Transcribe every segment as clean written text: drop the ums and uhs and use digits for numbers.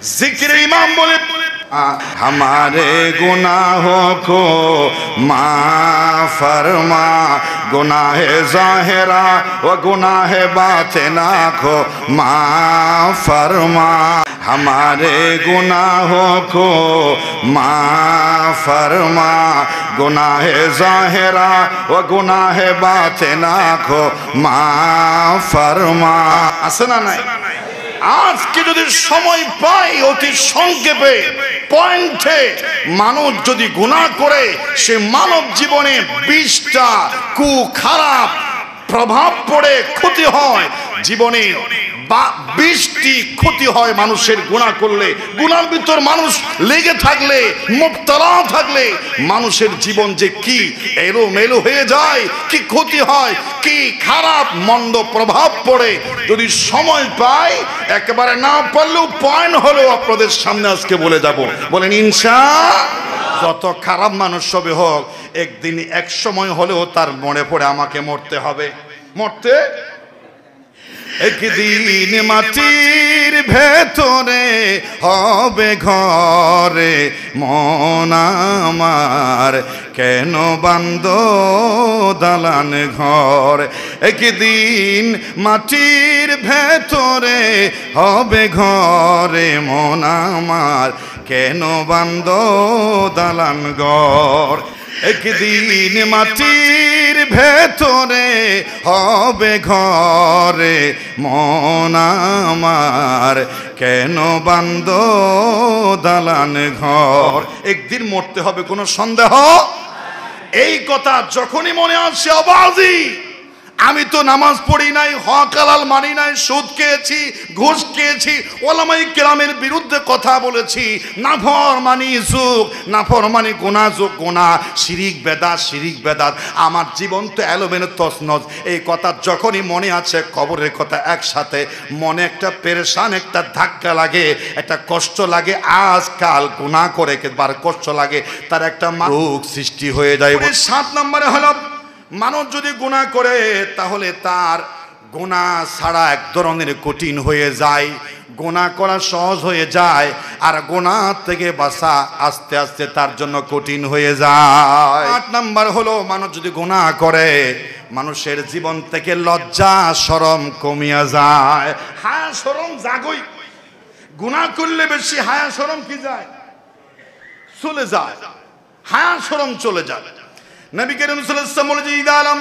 जिक्र इमाम बोले हमारे गुनाहों को माफ फरमा, गुनाह ज़ाहिरा व गुनाह बातिना को माफ फरमा, हमारे गुनाहों को माफ फरमा, गुनाह ज़ाहिरा व गुनाह बातिना को माफ फरमा। আসেনা নাই আজকে যদি সময় পাই অতি সংক্ষেপে পয়েন্টে মানুষ যদি গুনাহ করে সে মানব জীবনে 20টা খারাপ প্রভাব পড়ে ক্ষতি হয়, জীবনে 20টি ক্ষতি হয় মানুষের গুনাহ করলে। গুনার ভিতর মানুষ লেগে থাকলে, মুবতলা থাকলে মানুষের জীবন যে কি এলোমেলো হয়ে যায়, কি ক্ষতি হয়, কি খারাপ মন্দ প্রভাব পড়ে। যদি সময় পাই, একেবারে না পারলেও পয়েন্ট হলো আপনাদের সামনে আজকে বলে যাব। বলেন ইনশাআল্লাহ। যত খারাপ মানুষ হবে হোক, একদিন এক সময় হলেও তার মনে পড়ে আমাকে মরতে হবে। মরতে একদিন মাটির ভেতরে হবে ঘরে মন আমার, কেন বান্দ দালান ঘর। একদিন মাটির ভেতরে হবে ঘরে মন আমার, কেন বান্দ দালান ঘর। একদিন মাটির ভেতরে হবে ঘরে মন আমার, কেন বান্দ দালান ঘর। একদিন মরতে হবে, কোনো সন্দেহ। এই কথা যখনই মনে আসে আবাজি, আমি তো নামাজ পড়ি নাই, হক হালাল মানি নাই, সুদ খেয়েছি, ঘুষ খেয়েছি, ওলামাই কেরামের বিরুদ্ধে কথা বলেছি, নাফরমানি যুগ, নাফরমানি গুনাহ যুগ, গুনাহ, শিরিক বেদাত, শিরিক বেদাত, আমার জীবন তো এলোমেলো তছনছ। এই কথা যখনই মনে আছে, কবরের কথা একসাথে মনে একটা পেরেশান, একটা ধাক্কা লাগে, একটা কষ্ট লাগে। আজকাল গুনাহ করে একবার কষ্ট লাগে, তার একটা রোগ সৃষ্টি হয়ে যায়। 7 নম্বরে হলো মানুষ যদি গুনাহ করে তাহলে তার গুনাহ ছাড়া এক ধরনের কঠিন হয়ে যায়, গুনাহ করা সহজ হয়ে যায়, আর গুনাহ থেকে বাঁচা আস্তে আস্তে তার জন্য কঠিন হয়ে যায়। 8 নাম্বার হলো মানুষ যদি গুনাহ করে মানুষের জীবন থেকে লজ্জা শরম কমিয়া যায়। হায়া শরম জাগই, গুনাহ করলে বেশি হায়া শরম কি যায়, চলে যায়, হায়া শরম চলে যায়। নবী করিম সাল্লাল্লাহু আলাইহি ওয়াসাল্লাম বলেছেন ইদালাম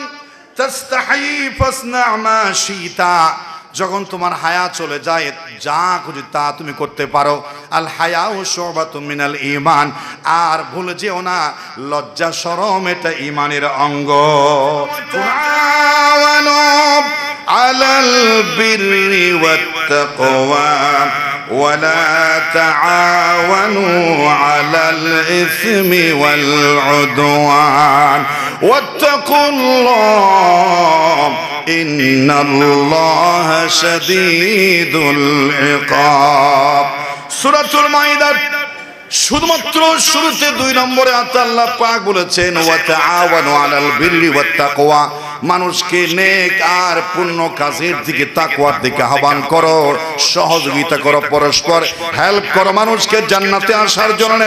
তাস্তাহি ফাসনা মা শিতা, যখন তোমার হায়া চলে যায় যা খুশি তা তুমি করতে পারো। আল হায়াউ শুবাতুম মিনাল ঈমান, আর ভুলে যেও না লজ্জা শরম এটা ঈমানের অঙ্গ। তাআওয়ানু আলাল বিররি ওয়াত তাকওয়া ولا تعاونوا على الإثم والعدوان واتقوا الله إن الله شديد العقاب। সূরাতুল মাইদা শুধুমাত্র শুরুতে 2 নম্বরে আল্লাহ পাক বলেছেন ওয়া তাআওয়ানু আলাল বিররি ওয়াত তাকওয়া, মানুষকে নেক আর পূর্ণ কাজের দিকে, তাকওয়ার দিকে আহ্বান করো, সহযোগিতা করো, পরস্পর হেল্প করো মানুষকে জান্নাতে আসার জন্য,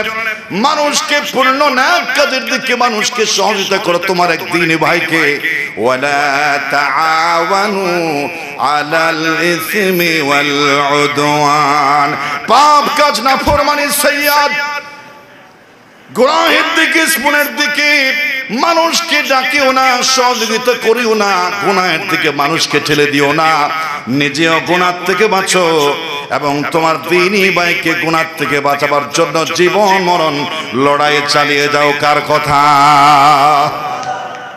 মানুষকে পূর্ণ নেক কাজের দিকে মানুষকে সহযোগিতা করো তোমার এক দ্বীনি ভাইকে। ওয়ালা তাআওয়ানু আলাল ইসমি ওয়াল উদওয়ান, পাপ কাজ নাফরমানি সাইয়্যাত গুনাহের দিকে, স্মরণের দিকে মানুষকে ডাকিও না, সহযোগিতা করিও না, গুনাহের দিকে মানুষকে ঠেলে দিও না, নিজেও গুনাহ থেকে বাঁচো এবং তোমার দ্বীনি ভাইকে গুনাহ থেকে বাঁচাবার জন্য জীবন মরণ লড়াই চালিয়ে যাও। কার কথা,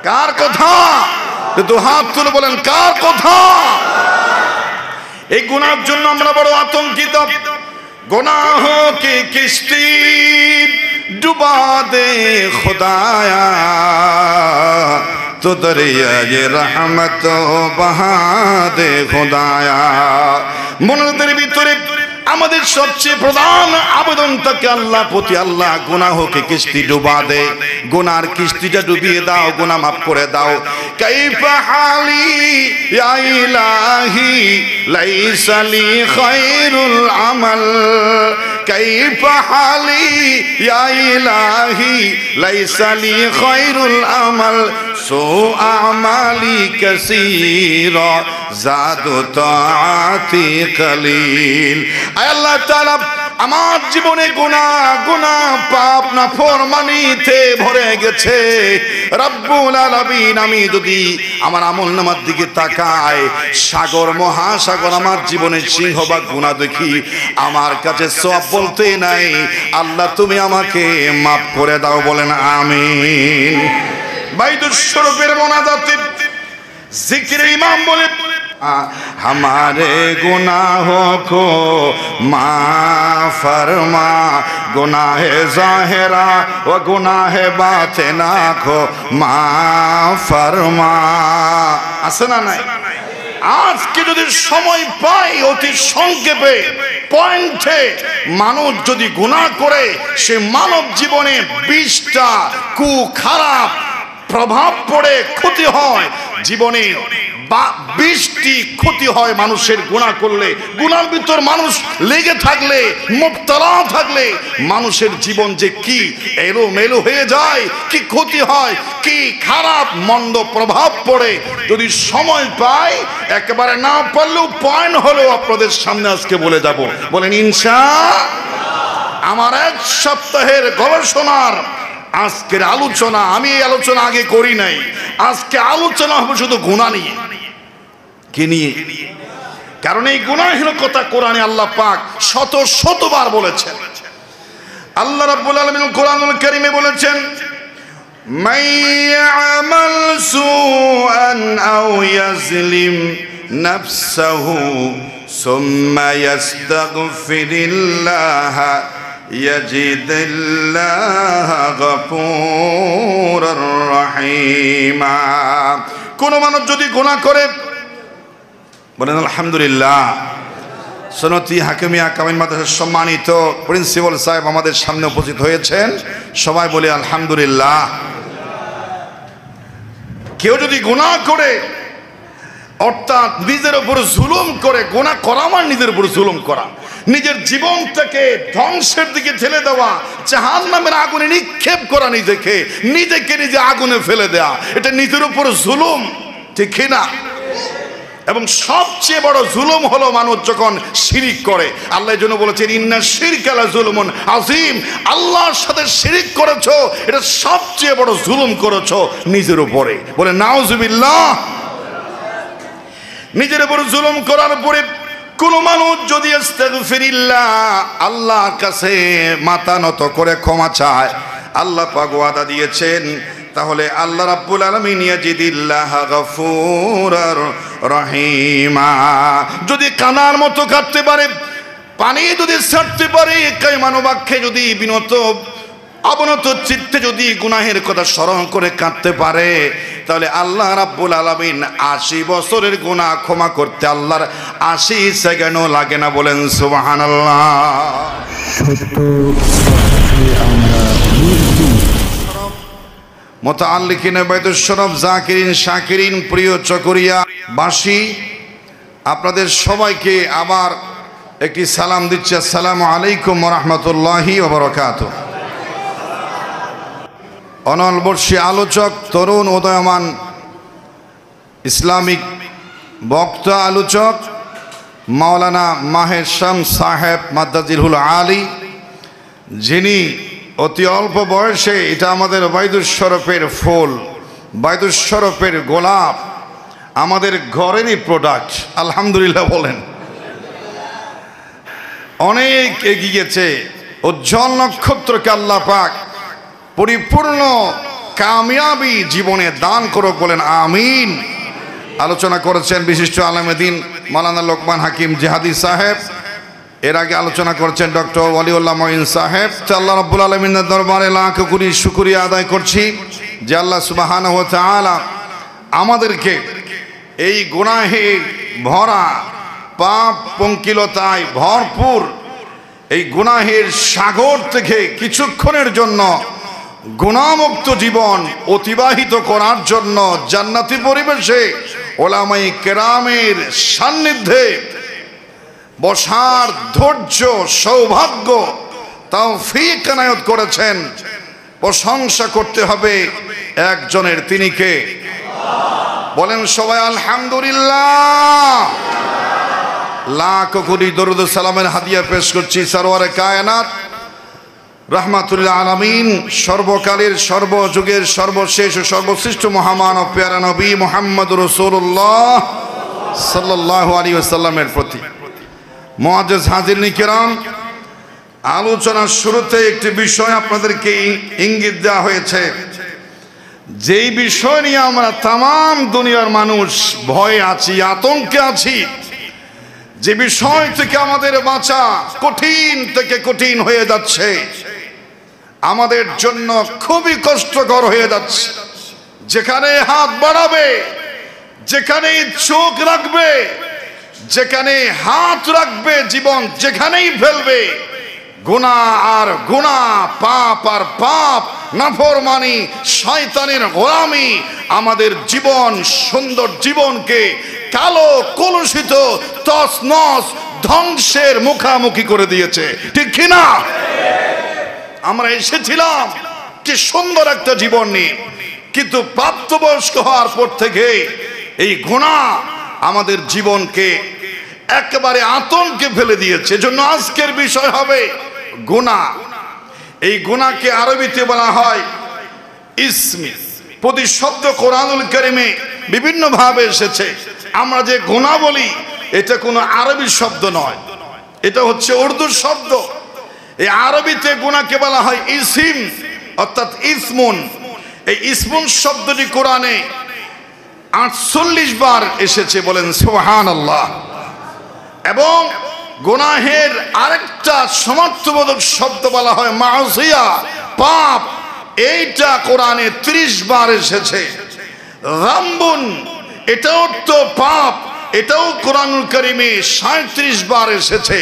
কার কথা? তো হাত তুলে বলেন কার কথা? এই গুনার জন্য আমরা বড় আতঙ্কিত। গুনাহ কি কিস্তি ডুবা দে খুদায়া, তো দরিয়ায়ে রহমত বহা দে খুদায়া। মনের ভিতরে আমাদের সবচেয়ে প্রধান আবেদন থাকে আল্লাহ প্রতি, আল্লাহ গুনাহকে কিস্তি ডুবা দে, গুনার কিস্তিটা ডুবিয়ে দাও, গুনাহ মাফ করে দাও। কাইফা হালি ইয়া ইলাহি লাইসা লি খায়রুল আমাল কাইফা হালি ইয়া ইলাহি লাইসা লি খায়রুল আমাল সু আমালি কাসীরা জাদু তাআতি কলিল। আয় আল্লাহ তাআলা আমার জীবনে গুনাহ পাপ নাফরমানিতে ভরে গেছে রব্বুল আলামিন। আমি যদি আমার আমলনামার দিকে তাকাই, সাগর মহাসাগর আমার জীবনের সিংহভাগ গুনাহ দেখি, আমার কাছে সওয়াব বলতে নাই। আল্লাহ তুমি আমাকে মাফ করে দাও, বলেন আমিন। বাইতুশ শরীফের মোনাজাতে জিকির ইমাম বলে हमारे गुनाहों को माफ फरमा, गुनाह ज़ाहिरा व गुनाह बातिना को माफ फरमा। আসে না নাই? আজকে যদি সময় পাই অতি সংক্ষেপে পয়েন্টে, মানুষ যদি গুনাহ করে সে মানব জীবনে 20টা খারাপ প্রভাব পড়ে ক্ষতি হয়। জীবনে 20টি ক্ষতি হয় মানুষের গুনাহ করলে। গুনার ভিতর মানুষ লেগে থাকলে, মুবতলা থাকলে মানুষের জীবন যে কি এলোমেলো হয়ে যায়, কি ক্ষতি হয়, কি খারাপ মন্দ প্রভাব পড়ে। যদি সময় পাই, একেবারে না পারলেও পয়েন্ট হলেও আপনাদের সামনে আজকে বলে যাব। বলেন ইনশাআল্লাহ। আমার 1 সপ্তাহের গবেষণার আজকের আলোচনা, আমি এই আলোচনা আগে করি নাই। আজকে আলোচনা হবে শুধু গুনাহ নিয়ে। কি নিয়ে? কারণ এই গুনাহের কথা কোরআনে আল্লাহ পাক শতবার বলেছেন। আল্লাহ রাব্বুল আলামিন কোরআনুল কারীমে বলেছেন, মান ইয়ামাল সুআন আও ইয়াজলিম নাফসাহু সুম্মা ইয়াস্তাগফিরিল্লাহ ইয়াজিদিল্লাহ গফুরুর রহিমা। কোন মানুষ যদি গুনাহ করে, বলেন আলহামদুলিল্লাহ। সনতি হাকিমিয়া কামিল মাদ্রাসার সম্মানিত প্রিন্সিপাল সাহেব আমাদের সামনে উপস্থিত হয়েছেন, সবাই বলি আলহামদুলিল্লাহ। কেউ যদি গুনাহ করে, অর্থাৎ নিজের উপর জুলুম করে, গুনাহ করা মানে নিজের উপর জুলুম করা, নিজের জীবনটাকে ধ্বংসের দিকে ঠেলে দেওয়া, জাহান্নামের আগুনে নিক্ষেপ করা, নিজেকে নিজে আগুনে ফেলে দেওয়া, এটা নিজের উপর জুলুম, ঠিক না? এবং সবচেয়ে বড় জুলুম হলো মানুষ যখন শিরিক করে। আল্লাহ এর জন্য বলেছেন ইন্না শিরকা লা যুলুমুন আযীম। আল্লাহর সাথে শিরিক করেছো, এটা সবচেয়ে বড় জুলুম করেছো নিজের উপরে। বলে নাউজুবিল্লাহ। নিজের উপর জুলুম করার পরে কোন মানুষ যদি আস্তাগফিরিল্লাহ, আল্লাহর কাছে মাথা নত করে ক্ষমা চায়, আল্লাহ পাক ওয়াদা দিয়েছেন, তাহলে আল্লাহ রাব্বুল আলামিন ইয়াজিদিল্লাহ গফুরুর রহিমা। যদি কানার মতো কাঁদতে পারে, পানি যদি ছাড়তে পারে, কায়মানুবাক্যে যদি অবনত চিত্তে যদি গুনাহের কথা স্মরণ করে কাঁদতে পারে, তাহলে আল্লাহ রাব্বুল আলামিন 80 বছরের গুনাহ ক্ষমা করতে আল্লাহর 80 সেকেন্ডও লাগে না। বলেন সুবহানাল্লাহ। মুতাআল্লিকিনে বাইতুশ শরফ, জাকিরিন শাকিরিন, প্রিয় চকরিয়া বাসী, আপনাদের সবাইকে আবার একটি সালাম দিচ্ছি। আসসালামু আলাইকুম ওয়া রাহমাতুল্লাহি ওয়া বারাকাতুহু। অনলবর্ষী আলোচক, তরুণ উদয়মান ইসলামিক বক্তা আলোচক মাওলানা মাহের শামস সাহেব মাদ্দাজিলহুল আলী, যিনি অতি অল্প বয়সে, এটা আমাদের বাইতুশ শরফের ফুল, বাইতুশ শরফের গোলাপ, আমাদের ঘরেরই প্রোডাক্ট, আলহামদুলিল্লাহ বলেন। অনেক এগিয়ে গেছে। উজ্জ্বল নক্ষত্রকে আল্লাহ পাক পরিপূর্ণ কামিয়াবি জীবনে দান করুক, বলেন আমিন। আলোচনা করেছেন বিশিষ্ট আলেমে দ্বীন মাওলানা লোকমান হাকিম জিহাদি সাহেব। এর আগে আলোচনা করেছেন ডক্টর ওয়ালিউল্লাহ মঈন সাহেব। আল্লাহ রাব্বুল আলামিনের দরবারে লাখ কোটি শুকরিয়া আদায় করছি যে আল্লাহ সুবহানাহু ওয়া তাআলা আমাদেরকে এই গুনাহে ভরা, পাপ পঙ্কিলতায় ভরপুর এই গুনাহের সাগর থেকে কিছুক্ষণের জন্য গুনাহমুক্ত জীবন অতিবাহিত করার জন্য জান্নাতি পরিবেশে ওলামায়ে কেরামের সান্নিধ্যে বসার ধৈর্য, সৌভাগ্য, তৌফিক এনায়েত করেছেন। প্রশংসা করতে হবে একজনের, তিনি কে? বলেন সবাই আলহামদুলিল্লাহ। লাখ কোটি দরুদ সালামের হাদিয়া পেশ করছি সরওয়ারে কায়নাত রাহমাতুল্লিল আলামিন, সর্বকালের সর্বযুগের সর্বশেষ ও সর্বশ্রেষ্ঠ মহামানব প্যারা নবী মুহাম্মদ রাসূলুল্লাহ সাল্লাল্লাহু আলাইহি ওয়াসাল্লামের প্রতি। মুআজ্জাজ হাজিরিন কিরাম, আলোচনার শুরুতে একটি বিষয় আপনাদেরকে ইঙ্গিত দেওয়া হয়েছে, যেই বিষয় নিয়ে আমরা তাম দুনিয়ার মানুষ ভয়ে আছি, আতঙ্কে আছি, যে বিষয় থেকে আমাদের বাঁচা কঠিন থেকে কঠিন হয়ে যাচ্ছে, আমাদের জন্য খুবই কষ্টকর হয়ে যাচ্ছে। যেখানে হাত বাড়াবে, যেখানে চোখ রাখবে, যেখানে হাত রাখবে, জীবন যেখানেই ফেলবে, গুনাহ আর গুনাহ, পাপ আর পাপ, নাফরমানি, শয়তানের গোলামি আমাদের জীবন, সুন্দর জীবনকে কালো কলুষিত তছনছ ধ্বংসের মুখামুখি করে দিয়েছে, ঠিক কিনা? আমরা এসেছিলাম কি সুন্দর একটা জীবন নিয়ে, কিন্তু প্রাপ্তবয়স্ক হওয়ার পর থেকে এই গুনাহ আমাদের জীবনকে একেবারে আতঙ্কে ফেলে দিয়েছে। এজন্য আজকের বিষয় হবে গুনাহ। এই গুনাহকে আরবিতে বলা হয় ইসমি। প্রতিশব্দ কোরআনুল কারীমে বিভিন্ন ভাবে এসেছে। আমরা যে গুনাহ বলি, এটা কোনো আরবি শব্দ নয়, এটা হচ্ছে উর্দু শব্দ। এই আরবিতে গুনাহকে বলা হয় ইসিম, অর্থাৎ ইসমুন। এই ইসমুন শব্দটি কোরআনে 48 বার এসেছে, বলেন সুবহানাল্লাহ। এবং গুনাহের আরেকটা সমার্থবোধক শব্দ বলা হয় মাসিয়া, পাপ। এইটা কোরআনে 30 বার এসেছে। যামবুন, এটাও তো পাপ, এটাও কোরআনুল কারীমে 37 বার এসেছে।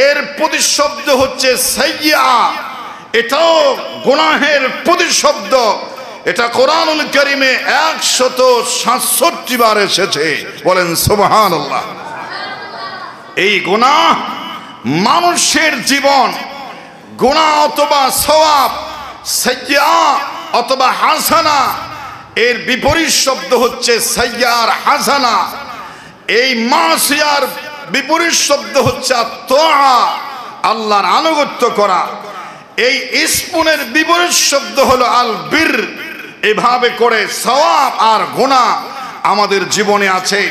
এর প্রতিশব্দ হচ্ছে সাইয়্যা, এটাও গুনাহের প্রতিশব্দ। এটা কোরআনুল কারীমে 167 বার এসেছে, বলেন সুবহানাল্লাহ। এই গুনাহ মানুষের জীবন, গুনাহ অথবা সওয়াব, সাইয়্যা অথবা হাসানা, এর বিপরীত শব্দ হচ্ছে সাইয়্যা আর হাসানা। এই মাসিয়ার বিপরীত শব্দ হচ্ছে তাআ, আল্লাহর আনুগত্য করা। এই ইসমুনের বিপরীত শব্দ হলো আল বীর। এভাবে করে সওয়াব আর গুনাহ আমাদের জীবনে আছে।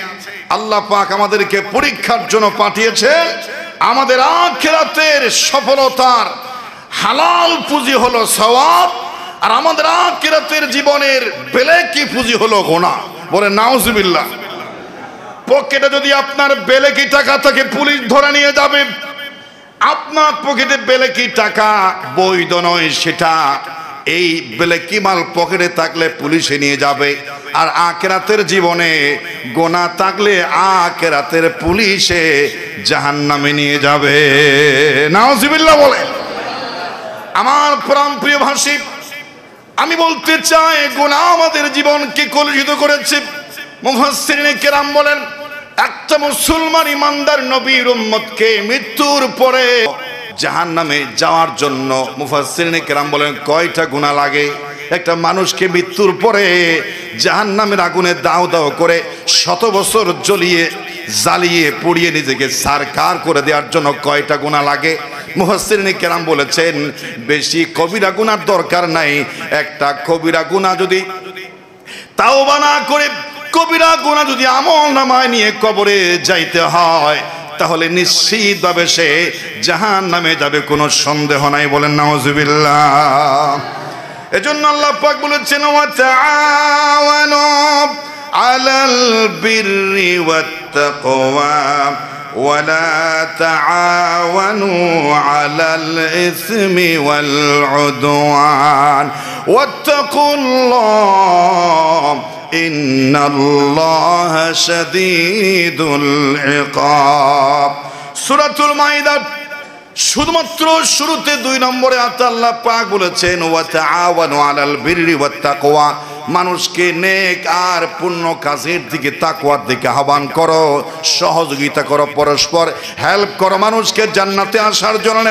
আল্লাহ পাক আমাদেরকে পরীক্ষার জন্য পাঠিয়েছেন। আমাদের আখিরাতের সফলতার হালাল পুঁজি হলো সওয়াব, আর আমাদের আখিরাতের জীবনের বেলেকি পুঁজি হলো গুনাহ, বলে নাউজুবিল্লাহ। পকেটে যদি আপনার বেলেকি টাকা থাকে, পুলিশ ধরে নিয়ে যাবে। আপনার পকেটে বেলেকি টাকা বৈধ নয়, সেটা এই বেলেকি মাল পকেটে থাকলে পুলিশে নিয়ে যাবে। আর আখিরাতের জীবনে গুনাহ থাকলে আখিরাতের পুলিশে জাহান্নামে নিয়ে যাবে, নাউজুবিল্লাহ বলে। আমার প্রাণপ্রিয় ভাষী, আমি বলতে চাই, গুনাহ আমাদের জীবনকে কলুষিত করেছে। মুফাসসিরিনে কেরাম বলেন, একটা মুসলমান ইমানদার নবীর উম্মতকে মৃত্যুর পরে জাহান্নামে যাওয়ার জন্য মুফাসসিরিনে কেরাম বলেন কয়টা গুনাহ লাগে? একটা মানুষকে মৃত্যুর পরে জাহান্নামের আগুনে দাও দাও করে 100 বছর জ্বালিয়ে পুড়িয়ে নিজেকে সারকার করে দেওয়ার জন্য কয়টা গুনাহ লাগে? মুফাসসিরিনে কেরাম বলেছেন, বেশি কবিরা গুনার দরকার নাই। একটা কবিরা গুনাহ যদি তাওবা না করে, কবিরা গুনাহ যদি আমল নামায় নিয়ে কবরে যাইতে হয়, তাহলে নিশ্চিতভাবে সে জাহান্নামে যাবে, কোনো সন্দেহ নাই, বলেন নাউজুবিল্লাহ। এজন্য আল্লাহ পাক বলেছেন, ওয়া তাআওয়ানু আলাল বিররি ওয়াত তাকওয়া ওয়া লা তাআওয়ানু আলাল ইসমি ওয়াল উদওয়ান ওয়াত্তাকুল্লাহ ইন্নাল্লাহা শাদীদুল ইকাব। সূরাতুল মাইদা শুধুমাত্র শুরুতে 2 নম্বরে আয়াতে আল্লাহ পাক বলেছেন, ওয়া তাআওয়ানু আলাল বিররি ওয়াত তাকওয়া, মানুষকে নেক আর পুণ্য কাজের দিকে, তাকওয়ার দিকে আহ্বান করো, সহযোগিতা করো, পরস্পর হেল্প করো মানুষকে জান্নাতে আসার জন্য।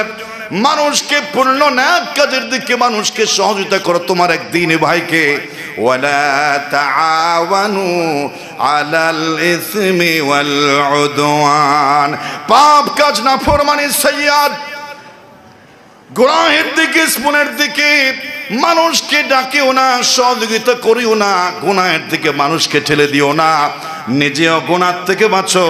মানুষকে পূর্ণ নেক কাজের দিকে মানুষকে সহযোগিতা করো তোমার এক দ্বীনি ভাইকে। ওয়ালা তাআওয়ানু আলাল ইসমি ওয়াল উদওয়ান, পাপ কাজ না ফরমানি সাইয়্যাত গুনাহের দিকে, স্মরণের দিকে মানুষকে ডাকিও না, সহযোগিতা করিও না, গুনাহের দিকে মানুষকে ঠেলে দিও না, নিজেও গুনাহ থেকে বাঁচো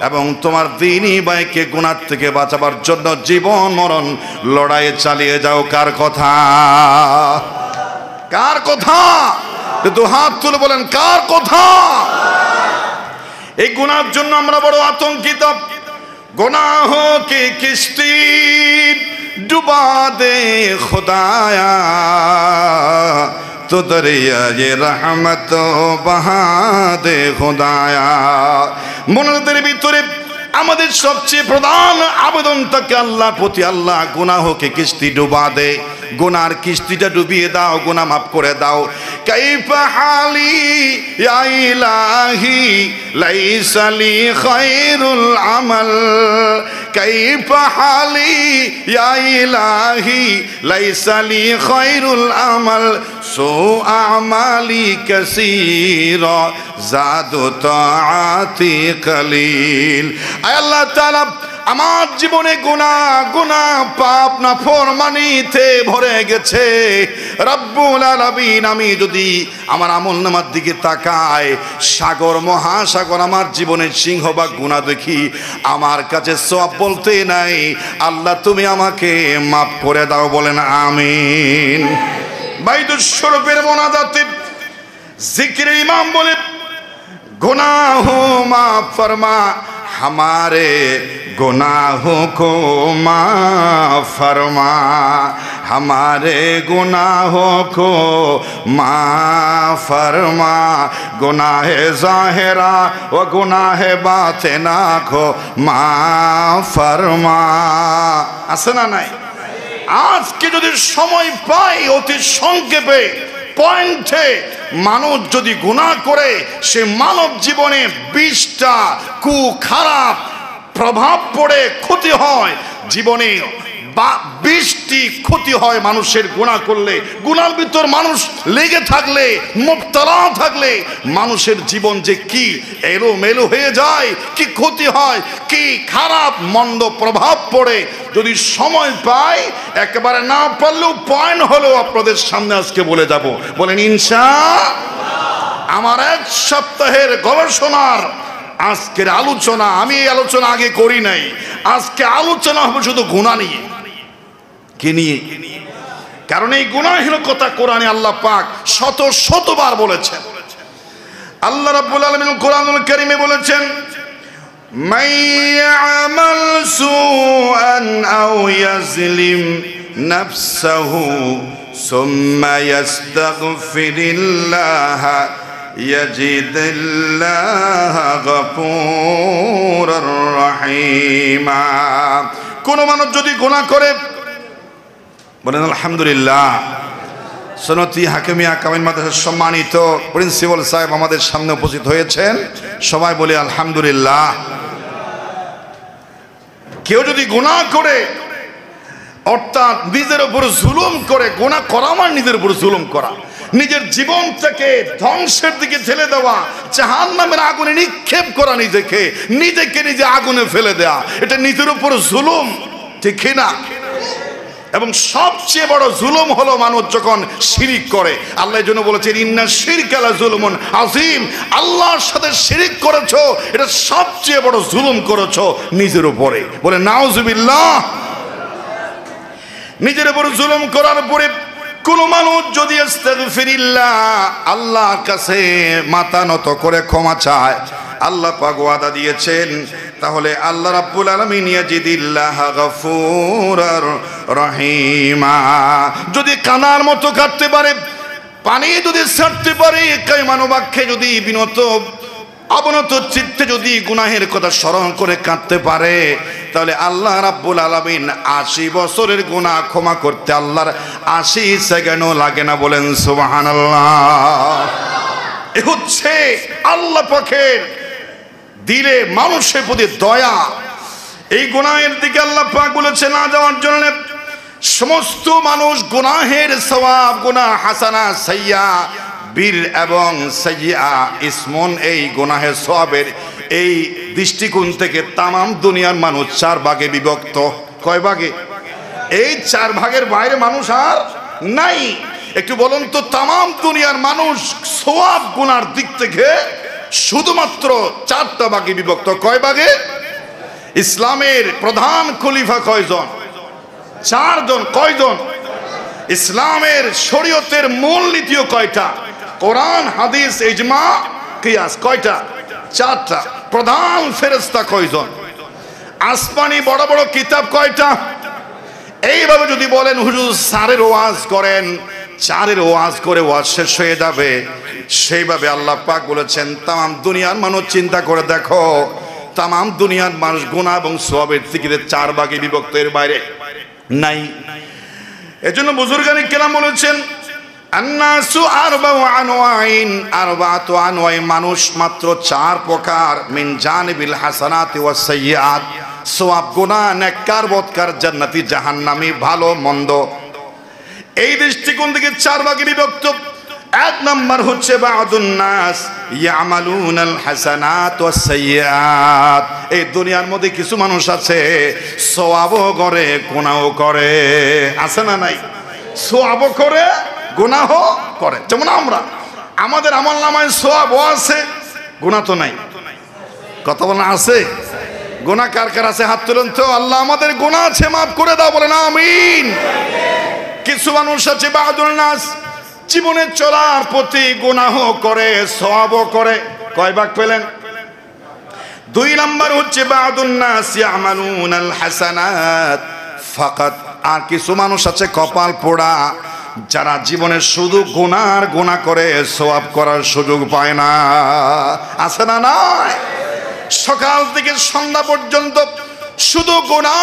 এবং তোমার দ্বীনি ভাইকে গুনাহ থেকে বাঁচাবার জন্য জীবন মরণ লড়াই চালিয়ে যাও। কার কথা? কার কথা? তো হাত তুলে বলেন কার কথা? এই গুনাহের জন্য আমরা বড় আতঙ্কিত। गुनाह की किश्ती डुबा दे खुदाया, तो दरिया ये रहमत बहा दे खुदाया। মনের ভিতরে আমাদের সবচেয়ে প্রধান আবেদন থাকে আল্লাহর প্রতি, আল্লাহ গুনাহকে কিস্তি ডুবা দে, গুনার কিস্তিটা ডুবিয়ে দাও, গুনাহ মাফ করে দাও। কাইফা হালি ইয়া ইলাহি লাইসা লি খায়রুল আমাল, কাইফা হালি ইয়া ইলাহি লাইসা লি খায়রুল আমাল, সু আমালি কাসীরা জাদু তাআতি কলিল। আয় আল্লাহ তাআলা আমার জীবনে গুনাহ পাপ নাফরমানিতে ভরে গেছে। রব্বুল আলামিন, আমি যদি আমার আমলনামার দিকে তাকাই, সাগর মহাসাগর আমার জীবনের সিংহভাগ গুনাহ দেখি, আমার কাছে সওয়াব বলতে নাই। আল্লাহ তুমি আমাকে মাফ করে দাও, বলেন আমিন। বাইতুল শরীফের মোনাজাতে জিকির ইমাম বলে गुनाह माफ फरमा, हमारे गुनाहों को माफ फरमा, हमारे गुनाहों को माफ फरमा, गुनाह ज़ाहिरा व गुनाह बातिना को माफ फरमा। আসে না নাই? আজকে যদি সময় পাই অতি সংক্ষেপে পয়েন্টে, মানুষ যদি গুনাহ করে সে মানব জীবনে 20টা খারাপ প্রভাব পড়ে ক্ষতি হয়, জীবনে 20টি ক্ষতি হয় মানুষের গুনাহ করলে। গুনার ভিতর মানুষ লেগে থাকলে, মুবতলা থাকলে মানুষের জীবন যে কি এলোমেলো হয়ে যায়, কি ক্ষতি হয়, কি খারাপ মন্দ প্রভাব পড়ে। যদি সময় পাই, একেবারে না পারলেও পয়েন্ট হলো আপনাদের সামনে আজকে বলে যাব। বলেন ইনশাআল্লাহ। আমার 1 সপ্তাহের গবেষণার আজকের আলোচনা, আমি এই আলোচনা আগে করি নাই, আজকে আলোচনা হবে শুধু গুনাহ নিয়ে। কি নিয়ে? কারণ এই গুনাহের কথা কোরআনে আল্লাহ পাক শতবার বলেছেন। আল্লাহ রাব্বুল আলামিন কোরআনুল কারীমে বলেছেন, মান ইয়ামাল সুআন আও ইয়াজলিম নাফসাহু সুম্মা ইয়াস্তাগফিরিল্লাহ ইয়াজিদিল্লাহ গফুরুর রহিমা। কোন মানুষ যদি গুনাহ করে, বলেন আলহামদুলিল্লাহ। সনতি হাকিমিয়া কামিল মাদ্রাসার সম্মানিত প্রিন্সিপাল সাহেব আমাদের সামনে উপস্থিত হয়েছেন, সবাই বলি আলহামদুলিল্লাহ। কেউ যদি গুনাহ করে, অর্থাৎ নিজের উপর জুলুম করে, গুনাহ করা মানে নিজের উপর জুলুম করা, নিজের জীবনটাকে ধ্বংসের দিকে ঠেলে দেওয়া, জাহান্নামের আগুনে নিক্ষেপ করা, নিজেকে নিজে আগুনে ফেলে দেওয়া, এটা নিজের উপর জুলুম, ঠিক না? এবং সবচেয়ে বড় জুলুম হলো মানুষ যখন শিরিক করে। আল্লাহ জন্য বলেছেন ইন্না শিরকা লাযুলমুন আযীম, আল্লাহর সাথে শিরিক করেছো, এটা সবচেয়ে বড় জুলুম করেছো নিজের উপরে। বলে নাউযুবিল্লাহ। নিজের উপর জুলুম করার পরে কোন মানুষ যদি আস্তাগফিরিল্লাহ, আল্লাহর কাছে মাথা নত করে ক্ষমা চায়, আল্লাহ পাক ওয়াদা দিয়েছেন, তাহলে আল্লাহ রাব্বুল আলামিন ইয়াজিদিল্লাহ গফুরুর রহিমা। যদি কানার মতো কাটতে পারে, পানি যদি ছাড়তে পারে, কায়মানুবাক্যে যদি বিনত অবনত চিত্তে যদি গুনাহের কথা স্মরণ করে কাঁদতে পারে, তাহলে আল্লাহ রাব্বুল আলামিন ৮০ বছরের গুনাহ ক্ষমা করতে আল্লাহর ৮০ সেকেন্ডও লাগে না। বলেন সুবহানাল্লাহ। এ হচ্ছে আল্লাহ পাকের দিলে মানুষের প্রতি দয়া। এই গুনাহের দিকে আল্লাহ পাক বলেছে না যাওয়ার জন্য। সমস্ত মানুষ গুনাহের সওয়াব, গুনাহ হাসানা, সাইয়্যা, বীর এবং সাইয়্যা ইসমন, এই গুনাহের সওয়াবের এই দৃষ্টিকোণ থেকে তামাম দুনিয়ার মানুষ ৪ ভাগে বিভক্ত। কয় ভাগে? এই ৪ ভাগের বাইরে মানুষ আর নাই। একটু বলুন তো, তামাম দুনিয়ার মানুষ সওয়াব গুনার দিক থেকে শুধুমাত্র ৪টা ভাগে বিভক্ত। কয় ভাগে? ইসলামের প্রধান খলিফা কয়জন? ৪ জন। কয়জন? ইসলামের শরীয়তের মূল নীতিও কয়টা? কোরআন, হাদিস, ইজমা, কিয়াস। কয়টা? ৪টা। প্রধান ফেরেশতা কয়জন? আসমানি বড় বড় কিতাব কয়টা? এইভাবে যদি বলেন হুজুর ৪-এর ওয়াজ করেন, ৪-এর ওয়াজ করে ওয়াজ শেষ হয়ে যাবে, সেইভাবে আল্লাহ পাক বলেছেন তামাম দুনিয়ার মানুষ চিন্তা করে দেখো, তামাম দুনিয়ার মানুষ গুনাহ এবং সওয়াবের দিকে ৪ ভাগে বিভক্ত, এর বাইরে নাই। এজন্য বুজুর্গানি কেরাম বলেছেন আন্নাসু আরবাউ আনওয়াইন, আরবাতু আনওয়াই, মানুষ মাত্র ৪ প্রকার। মিন জানিবিল হাসানাতি ওয়াস সাইয়্যাত, সওয়াব গুনাহ, নেককার বদকার, জান্নাতি জাহান্নামী, ভালো মন্দ, এই দৃষ্টিকোণ থেকে ৪ ভাগে বিভক্ত। ১ নাম্বার হচ্ছে বা'দুন নাস ইয়ামালুনাল হাসানাত ওয়াস সাইয়্যাত। এই দুনিয়ার মধ্যে কিছু মানুষ আছে সওয়াবও করে গুনাহও করে। আছে না নাই? সওয়াবও করে গুনাহও করে। যেমন আমাদের আমলনামায় সওয়াবও আছে, গুনাহ তো নাই। কথা বলেন আছে? গুনাহ কার কার আছে? হাত তুলুন তো। আল্লাহ আমাদের গুনাহ আছে, মাফ করে দাও। বলেন আমিন। কিছু মানুষ আছে বা'দুন নাস, জীবনে চলার প্রতি গুনাহ করে সওয়াবও করে। কয় ভাগ পেলেন? ২ নাম্বার হচ্ছে বা'দুন নাস ইয়ামালুনাল হাসানাত ফাকাত। আর কিছু মানুষ আছে কপাল পোড়া, যারা জীবনে শুধু গুনার গুনাহ করে, সওয়াব করার সুযোগ পায় না। আছে না নাই? সকাল থেকে সন্ধ্যা পর্যন্ত শুধু গুনাহ,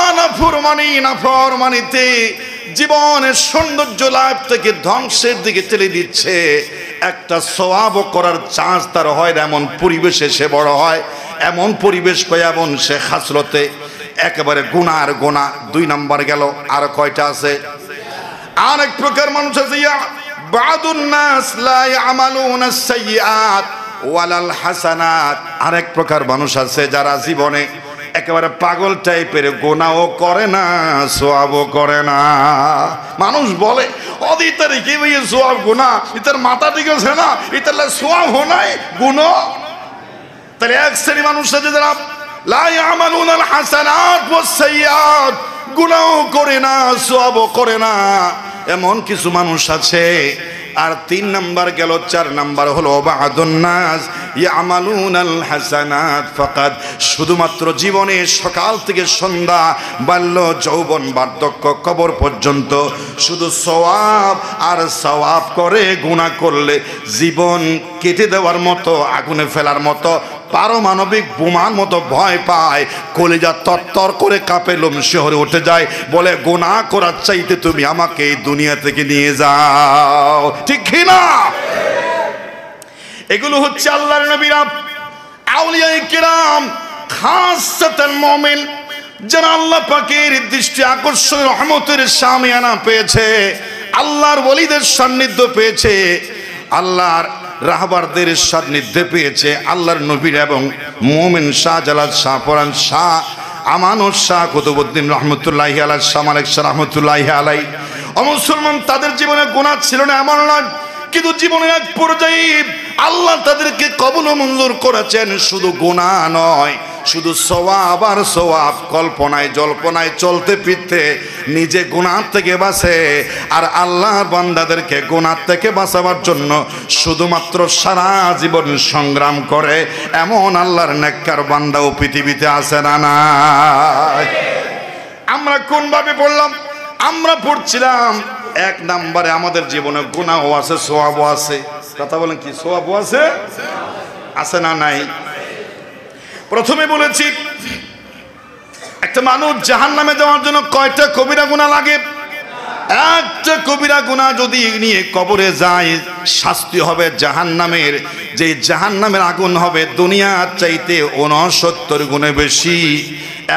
নাফরমানিতে জীবনের সৌন্দর্য লাভ থেকে ধ্বংসের দিকে ঠেলে দিচ্ছে। একটা সওয়াব করার চান্স তার হয় না, এমন পরিবেশে সে বড় হয়, এমন পরিবেশ কয়, এমন সে খাসলতে একেবারে গুনার গুনাহ। ২ নাম্বার গেল। আর কয়টা আছে? আরেক প্রকার মানুষ আছে বা'দুন নাস লা ইয়ামালুনাস সাইয়্যাত ওয়ালাল হাসানাত। আরেক প্রকার মানুষ আছে যারা জীবনে একেবারে পাগল টাইপের, গুনাহও করে না সওয়াবও করে না। মানুষ বলে অদি তারিখে ভাই সওয়াব গুনাহ, ইতার মাথা ঠিক আছে না, ইতার সওয়াব হয় নাই গুনাহ। তাহলে এক শ্রেণী মানুষ আছে যারা লা ইয়ামালুনাল হাসানাত ওয়াস সাইয়্যাত, গুনাহও করে না সওয়াবও করে না, এমন কিছু মানুষ আছে। আর ৩ নাম্বার গেল। ৪ নাম্বার হলো বা'দুন নাস ইয়ামালুনাল হাসানাত ফাকাত। শুধুমাত্র জীবনে সকাল থেকে সন্ধ্যা, বাল্য, যৌবন, বার্ধক্য, কবর পর্যন্ত শুধু সওয়াব আর সওয়াব করে। গুনাহ করলে জীবন কেটে দেওয়ার মতো, আগুনে ফেলার মতো, পারমাণবিক বোমার মতো ভয় পায়, কলিজা তরতর করে কাঁপে, লোম শিহরে উঠে যায়, বলে গুনাহ করার চাইতে তুমি আমাকে এই দুনিয়া থেকে নিয়ে যাও। ঠিক কি না? এগুলো হচ্ছে আল্লাহর নবীরা, আউলিয়ায়ে কিরাম, খাসসাতাল মুমিন, যারা আল্লাহ পাকের দৃষ্টি আকর্ষণ রহমতের শামিয়ানা পেয়েছে, আল্লাহর ওলিদের সান্নিধ্য পেয়েছে, আল্লাহর রাহবারদের সান্নিধ্যে পেয়েছে, আল্লাহর নবীর এবং মুমিন শাহজালাল, শাহপরান, শাহ আমানত, শাহ কুতুবউদ্দিন রহমতুল্লাহি আলাইহি, শাহ মালিক শাহ রহমতুল্লাহি আলাইহি। মুসলমান তাদের জীবনে গুনাহ ছিল না এমন নয়, কিন্তু জীবনের এক পর্যায়ে আল্লাহ তাদেরকে কবুল ও মঞ্জুর করেছেন। শুধু গুনাহ নয়, শুধু সওয়াব আর সওয়াব, কল্পনায় জল্পনায় চলতে ফিরতে নিজে গুনাহ থেকে বাঁচে, আর আল্লাহর বান্দাদেরকে গুনাহ থেকে বাঁচাবার জন্য শুধুমাত্র সারা জীবন সংগ্রাম করে, এমন আল্লাহর নেককার বান্দাও পৃথিবীতে আছে না নাই? আমরা কোন ভাবে পড়লাম? আমরা পড়ছিলাম ১ নম্বরে আমাদের জীবনে গুনাহও আছে, সওয়াবও আছে। কথা বলেন কি? সওয়াবও আছে, আছে না নাই? প্রথমে বলেছি একটা মানুষ জাহান্নামে যাওয়ার জন্য কয়টা কবিরা গুনাহ লাগে? একটা কবিরা গুনাহ যদি নিয়ে কবরে যায়, শাস্তি হবে জাহান্নামের, যে জাহান্নামের আগুন হবে দুনিয়ার চাইতে 69 গুণে বেশি।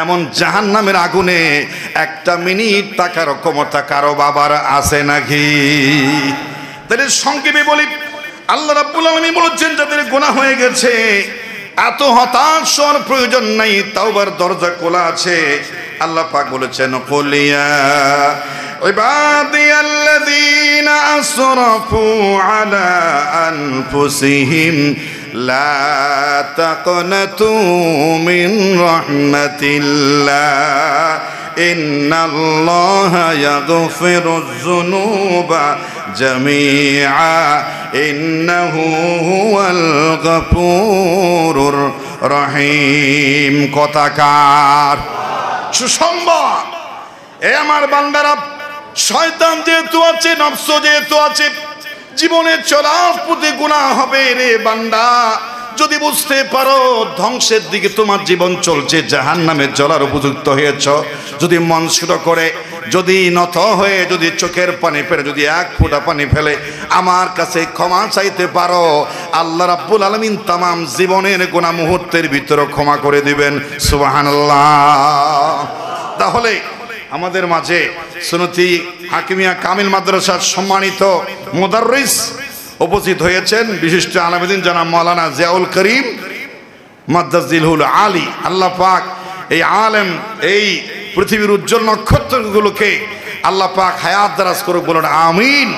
এমন জাহান্নামের আগুনে একটা মিনিট থাকার ক্ষমতা কারো বাবার আছে নাকি? তাহলে সংক্ষেপে বলি, আল্লাহ রাব্বুল আলামিন বলেছেন যাদের গুনাহ হয়ে গেছে এত হতাশ হওয়ার প্রয়োজন নাই, তাওবার দরজা খোলা আছে। আল্লাহ পাক বলেছেন কুলিয়া ইবাদিয়াল্লাযীনা আসরাফু আলা আনফুসিহিম লা তাকনাতু মিন রাহমাতিল্লাহ ইন্নাল্লাহা ইয়াগফিরুয যুনুবা জামিআ ইন্নাহু হুয়াল গফুরুর রহিম। কথাকার সুসংবাদ, এ আমার বান্দারা, শয়তান যেহেতু আছে, নফস যেহেতু আছে, জীবনে চলার পথে গুনাহ হবে রে বান্দা। যদি বুঝতে পারো ধ্বংসের দিকে তোমার জীবন চলছে, জাহান্নামে জ্বলার উপযুক্ত হয়েছ, যদি মন ছোট করে, যদি নত হয়ে, যদি চোখের পানি ফেলে, যদি এক ফোঁটা পানি ফেলে আমার কাছে ক্ষমা চাইতে পারো, আল্লাহ রাব্বুল আলামিন তামাম জীবনের গুনাহ মুহূর্তের ভিতরে ক্ষমা করে দিবেন। সুবহানাল্লাহ। তাহলে আমাদের মাঝে সুন্নতি হাকিমিয়া কামিল মাদ্রাসার সম্মানিত মুদাররিস উপস্থিত হয়েছেন বিশিষ্ট আলেমদিন জনাব মাওলানা জিয়াউল করিম মাদ্দাজিলহুল আলী। আল্লাহ পাক এই আলেম, এই পৃথিবীর উজ্জ্বল নক্ষত্রগুলোকে আল্লাহ পাক হায়াত দারাজ করুক, বলুন আমিন।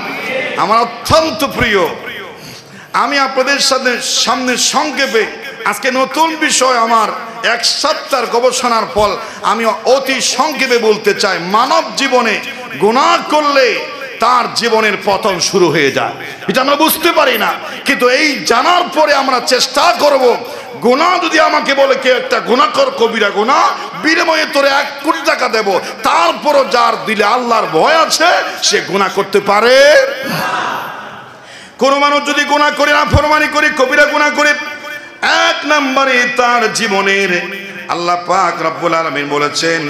আমার অত্যন্ত প্রিয়, আমি আপনাদের সামনে সংক্ষেপে আজকে নতুন বিষয়, আমার 1 সপ্তাহের গবেষণার ফল আমি অতি সংক্ষেপে বলতে চাই। মানব জীবনে গুনাহ করলে তার জীবনের পতন শুরু হয়ে যায়, এটা আমরা বুঝতে পারি না, কিন্তু এই জানার পরে আমরা চেষ্টা করব, গুনাহ যদি আমাকে বলে কেউ একটা গুনাহ কর, কবিরা গুনাহ, বিনিময়ে তোরে 1 কোটি টাকা দেব, তারপরও যার দিলে আল্লাহর ভয় আছে সে গুনাহ করতে পারে। কোন মানুষ যদি গুনাহ করে, না ফরমানি করে, কবিরা গুনাহ করে, 1 নম্বরে তার জীবনের আল্লাহ পাক রব্বুল আলামিন বলেছেন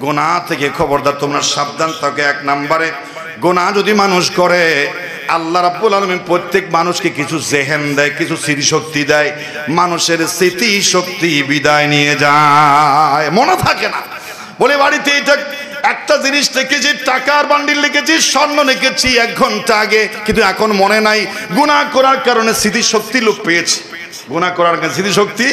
গুনাহ থেকে খবরদার তোমরা সাবধান থাকো। 1 নম্বরে গুনাহ যদি মানুষ করে, আল্লাহ রাব্বুল আলামিন প্রত্যেক মানুষকে কিছু জেহেন দেয়, কিছু স্মৃতিশক্তি দেয়, মানুষের স্মৃতিশক্তি বিদায় নিয়ে যায়, মনে থাকে না। বলে বাড়িতে এটা একটা জিনিস লিখেছি, টাকার বান্ডিল লিখেছি, স্বর্ণ লিখেছি 1 ঘন্টা আগে, কিন্তু এখন মনে নাই। গুনাহ করার কারণে স্মৃতিশক্তি লোপ পেয়েছে, গুনাহ করার কারণে স্মৃতিশক্তি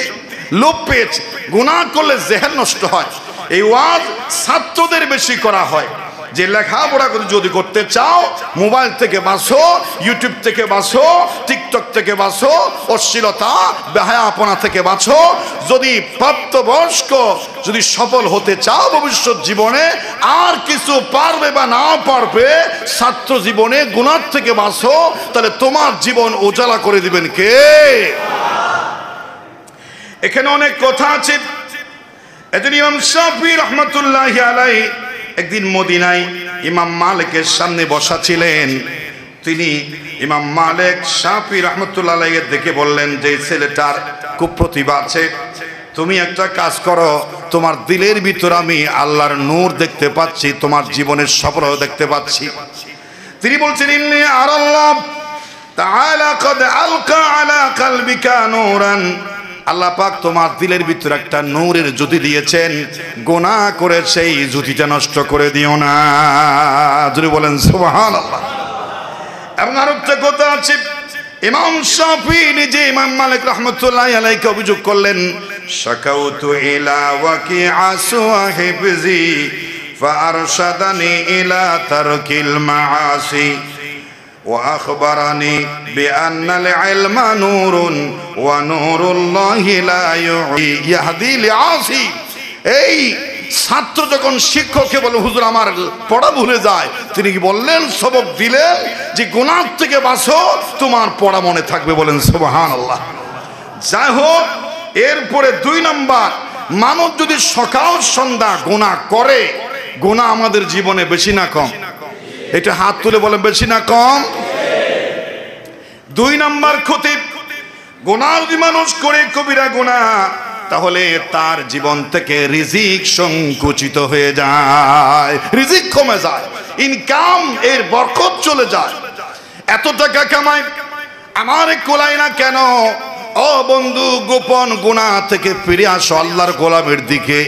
লোপ পেয়েছে। গুনাহ করলে জেহেন নষ্ট হয়। এই ওয়াজ ছাত্রদের বেশি করা হয়, যে লেখাপড়া যদি করতে চাও মোবাইল থেকে বাঁচো, ইউটিউব থেকে বাঁচো, টিকটক থেকে বাঁচো, অশ্লীলতা বেহায়াপনা থেকে বাঁচো। যদি প্রাপ্তবয়স্ক যদি সফল হতে চাও ভবিষ্যৎ জীবনে, আর কিছু পারবে বা না পারবে, ছাত্র জীবনে গুনাহ থেকে বাঁচো, তাহলে তোমার জীবন উজালা করে দিবেন কে? এখানে অনেক কথা আছে। এজন্য ইমাম শাফিঈ রাহমাতুল্লাহি আলাইহি একদিন মদিনায় ইমাম মালিকের সামনে বসা ছিলেন। তিনি ইমাম মালিক শাফিঈ রাহমাতুল্লাহি আলাইহি দেখে বললেন যে ছেলেটার খুব প্রতিভা আছে, তুমি একটা কাজ করো, তোমার দিলের ভিতর আমি আল্লাহর নূর দেখতে পাচ্ছি, তোমার জীবনের সফলতা দেখতে পাচ্ছি। তিনি বলছেন ইন্নী আরাল্লাহ তাআলা ক্বাদ আলকা আলা কলবিকা নূরান, আল্লাহ পাক তোমার দিলের ভিতরে একটা নূরের জ্যোতি দিয়েছেন, গুনাহ করে সেই জ্যোতিটা নষ্ট করে দিও না। যদি বলেন সুবহানাল্লাহ। এবং আরেকটা কথা আছে, ইমাম শাফিঈ নিজে ইমাম মালিক রাহমাতুল্লাহি আলাইহি অভিযোগ করলেন, শাকাউতু ইলা ওয়াকিআ সুহিবজি ফাআরশাদানি ইলা তারকিল মাআসি وأخبرني بأن العلم نور ونور الله لا يهدي لعاصي। এই ছাত্র যখন শিক্ষককে বলে হুজুর আমার পড়া ভুলে যায়, তিনি কি বললেন, সবক দিলেন যে গুনাহ থেকে বাঁচো, তোমার পড়া মনে থাকবে। বলেন সুবহানাল্লাহ। যাই হোক, এরপরে 2 নম্বর, মানুষ যদি সকাল সন্ধ্যা গুনাহ করে, গুনাহ আমাদের জীবনে বেশি না কম? এটা হাত তুলে বলেন, বেশি না কম? 2 নম্বর ক্ষতি, গুনাহ যদি মানুষ করে কবিরা গুনাহ, তাহলে তার জীবন থেকে রিজিক সংকুচিত হয়ে যায়, রিজিক কমে যায়, ইনকাম এর বরকত চলে যায়। এত টাকা কামাই আমার কোলাই না কেন? ও বন্ধু, গোপন গুনাহ থেকে ফিরে আসো আল্লাহর গোলামের দিকে।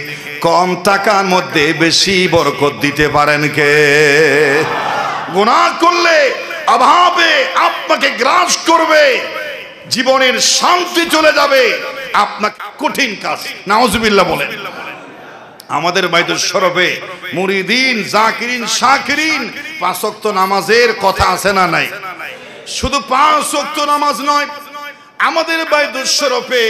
কম টাকার মধ্যে বেশি বরকত দিতে পারেন কে? গুনাহ করলে অভাবে আপনাকে গ্রাস করবে, জীবনের শান্তি চলে যাবে, আপনার কঠিন কাজ। নাউজুবিল্লাহ বলেন। আমাদের বাইতুল শরফে মুরিদিন, জাকিরিন, শাকিরিন 5 ওয়াক্ত নামাজের কথা আছে না নাই? শুধু 5 ওয়াক্ত নামাজ নয়, আমাদের বাইতুল শরফে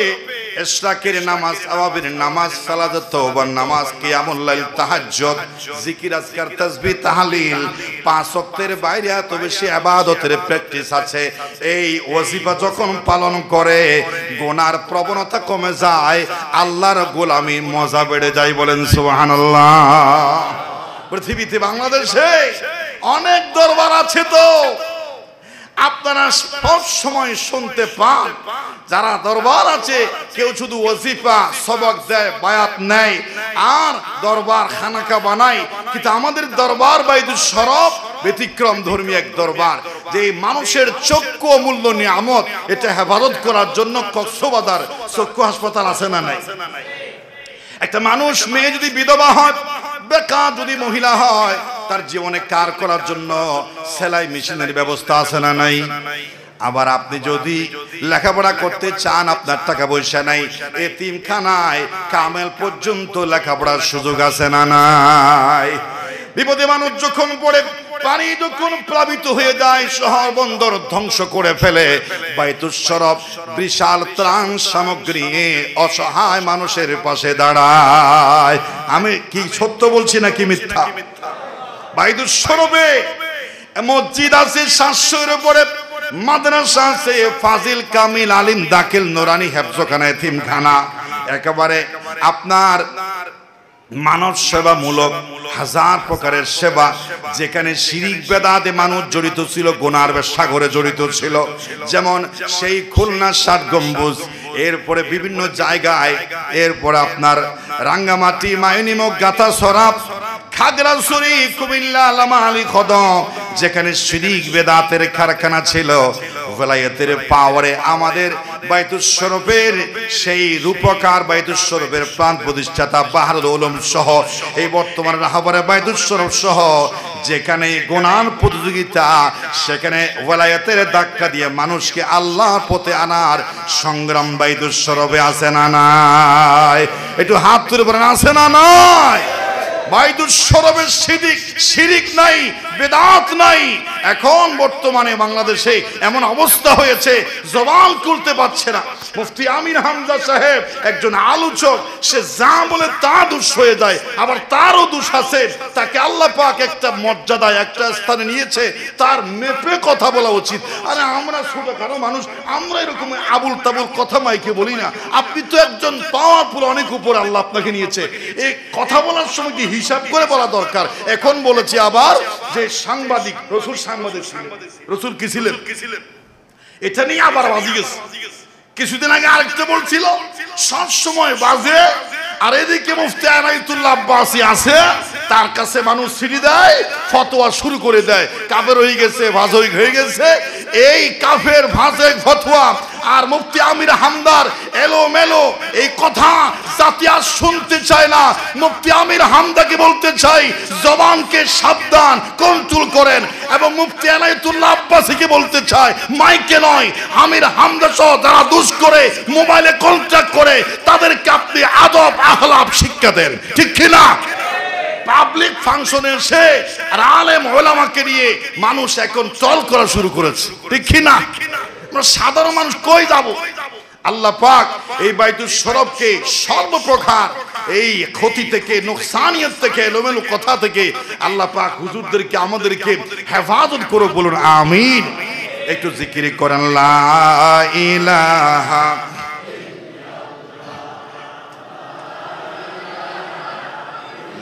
ইশরাকের নামাজ, আওয়াবের নামাজ, সালাতুত তাওবার নামাজ, কিয়ামুল লাইল, তাহাজ্জুদ, জিকির, আজকার, তাসবিহ, তাহলিল, 5 ওয়াক্তের বাইরে এত বেশি ইবাদতের প্র্যাকটিস আছে। এই ওয়াজিফা যখন পালন করে গুনার প্রবণতা কমে যায়, আল্লাহর গোলামি মজা বেড়ে যায়। বলেন সুবহানাল্লাহ। পৃথিবীতে বাংলাদেশে অনেক দরবার আছে, তো আপনারা সব সময় শুনতে পান যারা দরবার আছে কেউ শুধু ওয়াজিফা সবক দেয়, বায়াত নেয় আর দরবার খানাকা বানায়। কিন্তু আমাদের দরবার বাইতুল শরফ ব্যতিক্রম ধর্মী এক দরবার, যে মানুষের চক্ষু অমূল্য নিয়ামত, এটা হেফাজত করার জন্য কক্সবাজার চক্ষু হাসপাতাল আছে না নাই? একটা মানুষ, মেয়ে যদি বিধবা হয়, বেকার যদি মহিলা হয়, তার জীবনে কার করার জন্য সেলাই মেশিনের ব্যবস্থা আছে না নাই? আবার আপনি যদি লেখাপড়া করতে চান, আপনার টাকা পয়সা নাই, এতিমখানায় কামেল পর্যন্ত লেখাপড়ার সুযোগ আছে না নাই? বিপদে মানুষ যখন পড়ে, পানি যখন প্লাবিত হয়ে যায়, শহর বন্দর ধ্বংস করে ফেলে, বাইতুল শরফ বিশাল ত্রাণ সামগ্রী অসহায় মানুষের পাশে দাঁড়ায়। আমি কি সত্য বলছি নাকি মিথ্যা? বাইতুল শরফে মসজিদ আছে 700-এর উপরে, মাদ্রাসা আছে, ফাজিল, কামিল, আলিম, দাখিল, নুরানি, হেফজখানা, এতিমখানা, একেবারে আপনার মানব সেবামূলক হাজার প্রকারের সেবা, যেখানে শিরিক বেদাতে মানুষ জড়িত ছিল, গুনার সাগরে জড়িত ছিল। যেমন সেই খুলনা 7 গম্বুজ, এরপরে বিভিন্ন জায়গায়, এরপরে আপনার রাঙ্গামাটি, মাইনিমক, গাতাছড়া, খাগড়াছড়ি, কুমিল্লা, আল্লামা আলী কদম, যেখানে শিরিক বেদাতের কারখানা ছিল, ওলায়েতের পাওয়ারে আমাদের বাইতুল শরফের সেই রূপকার, বাইতুল শরফের প্রাণ প্রতিষ্ঠাতা বাহারুল উলুম সহ, এই বর্তমানে রাহাবারে বাইতুল শরফ সহ, যেখানে গুনার প্রতিযোগিতা, সেখানে ওলায়েতের ধাক্কা দিয়ে মানুষকে আল্লাহর পথে আনার সংগ্রাম বাইতুল শরফে আছে না নাই? একটু হাত তুলে বলেন, আছে না নাই? বাইতুল শরফের শিরিক নাই, বেদাত নাই। এখন বর্তমানে বাংলাদেশে এমন অবস্থা হয়েছে, জবান খুলতে পারছে না। মুফতি আমির হামজা সাহেব একজন আলোচক, সে যা বলে তা দোষ হয়ে যায়, আবার তারও দোষ আছে। তাকে আল্লাহ পাক একটা মর্যাদায়, একটা স্থানে নিয়েছে, তার মেপে কথা বলা উচিত। আরে আমরা ছোটখাটো মানুষ, আমরা এরকম আবুল তাবুল কথা মাইকে বলি না। আপনি তো একজন পাওয়ারফুল, অনেক উপর আল্লাহ আপনাকে নিয়েছে। এই কথা বলার সময় কি হিসাব করে বলা দরকার। এখন বলেছি আবার যে সাংবাদিক, রসুল সাংবাদিক ছিলেন, রসুল কি ছিলেন, এটা নিয়ে আবার বাজি গেছে। কিছুদিন আগে আরেকটা বলছিল, সব সময় বাজে। আর এদিকে মুফতি আনাইতুল্লাহ আব্বাসী আছে, তার কাছে মানুষ সিঁড়ি দেয়, ফতোয়া শুরু করে দেয়, কাফের হয়ে গেছে, ভাজই হয়ে গেছে। এই কাফের ভাজে ফতোয়া আর মুফতি আমির হামদার এলো মেলো এই কথা জাতি আর শুনতে চায় না। মুফতি আমির হামদাকে বলতে চাই, জবানকে সাবধান, কন্ট্রোল করেন। এবং মুফতি আনাইতুল্লাহ আব্বাসীকে বলতে চাই, মাইকে নয়, আমির হামদা সহ যারা দুষ করে, মোবাইলে কন্ট্যাক্ট করে, তাদেরকে আপনি আদব আখলাক শিক্ষা দেন, ঠিক কিনা? পাবলিক ফাংশনে এসে আর আলেম ওলামাকে নিয়ে মানুষ এখন ট্রল করা শুরু করেছে, ঠিক কিনা? আমরা সাধারণ মানুষ কই যাব? আল্লাহ পাক এই বাইতুল শরফকে সর্বপ্রকার এই ক্ষতি থেকে, নোকসানিয়ত থেকে, এলোমেলো কথা থেকে আল্লাহ পাক হুজুরদেরকে, আমাদেরকে হেফাজত করুক। বলুন আমিন। একটু জিকির করেন, লা ইলাহা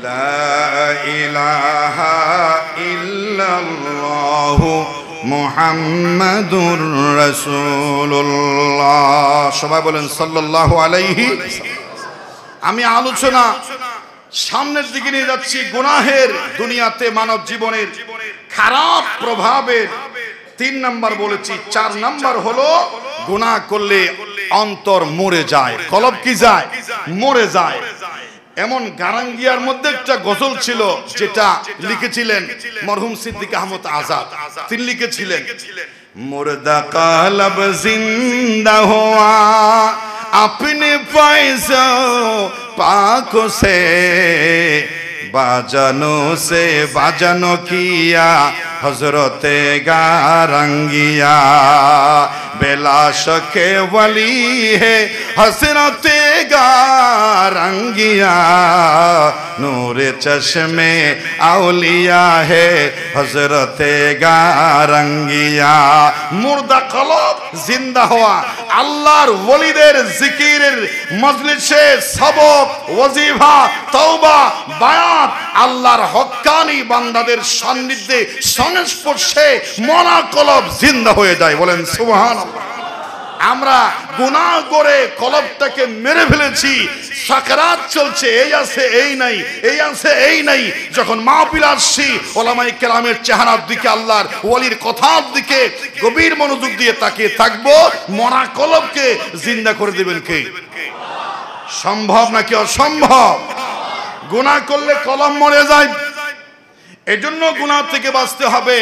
লা ইলাহা ইল্লাল্লাহু মুহাম্মাদুর রাসূলুল্লাহ। সবাই বলেন সাল্লাল্লাহু আলাইহি। আমি আলোচনা সামনের দিকে নিয়ে যাচ্ছি। গুনাহের দুনিয়াতে মানব জীবনের খারাপ প্রভাবের 3 নাম্বার বলেছি। 4 নাম্বার হলো গুনাহ করলে অন্তর মরে যায়, কলব কি যায়, মরে যায়। এমন গারাঙ্গিয়ার মধ্যে একটা গজল ছিল যেটা লিখেছিলেন মরহুম সিদ্দিক আহমদ আজাদ। তিনি লিখেছিলেন, মুর্দা কালব জিন্দা হুয়া अपने पैसों पाकों से बाजानो किया हजरते गारंगिया बेला शके वली है हसरते गारंगिया नूरे चश्मे औलिया है हजरते गारंगिया। मुर्दा कलब जिंदा हुआ আল্লাহর ওলিদের জিকিরের মজলিসে সবক ওয়াজিফা তওবা বায়াত আল্লাহর হক্কানি বান্দাদের সান্নিধ্যে সংস্পর্শে মনা কলব জিন্দা হয়ে যায়। বলেন সুবহানাল্লাহ। আমরা গুনাহ করে কলবটাকে মেরে ফেলেছি, সাকরাত চলছে, এই আছে এই নাই, এই আছে এই নাই। যখন মাহফিল আসছি ওলামায়ে কেরামের চেহারার দিকে, আল্লাহর ওলির কথার দিকে গভীর মনোযোগ দিয়ে তাকিয়ে থাকবো। মরা কলবকে জিন্দা করে দিবেন কে? সম্ভব নাকি অসম্ভব? গুনাহ করলে কলব মরে যায়, এজন্য গুনাহ থেকে বাঁচতে হবে।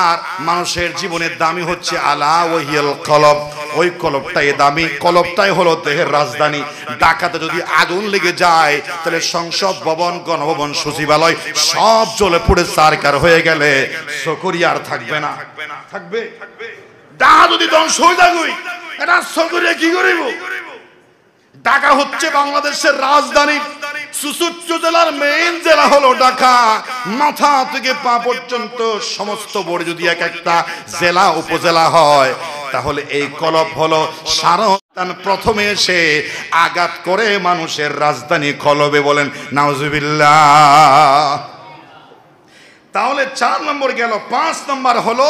আর মানুষের জীবনের দামি হচ্ছে আলা ওয়াহিয়াল কলব, ওই কলবটাই দামি, কলবটাই হলো দেহের রাজধানী। ঢাকাতে যদি আগুন লেগে যায় তাহলে সংসদ ভবন, গণভবন, সচিবালয় সব জ্বলে পুড়ে ছারখার হয়ে গেলে সকরিয়া আর থাকবে না, থাকবে? ঢাকা যদি ধ্বংস হয়ে যাবে এটা সকরিয়া কি করিব? ঢাকা হচ্ছে বাংলাদেশের রাজধানী, 64 জেলার মেইন জেলা হলো ঢাকা। মাথা থেকে পা পর্যন্ত সমস্ত বড় যদি এক একটা জেলা উপজেলা হয় তাহলে এই কলব হলো সারতান প্রথমে এসে আঘাত করে মানুষের রাজধানী কলবে। বলেন নাউজুবিল্লাহ। তাহলে 4 নম্বর গেল। 5 নম্বর হলো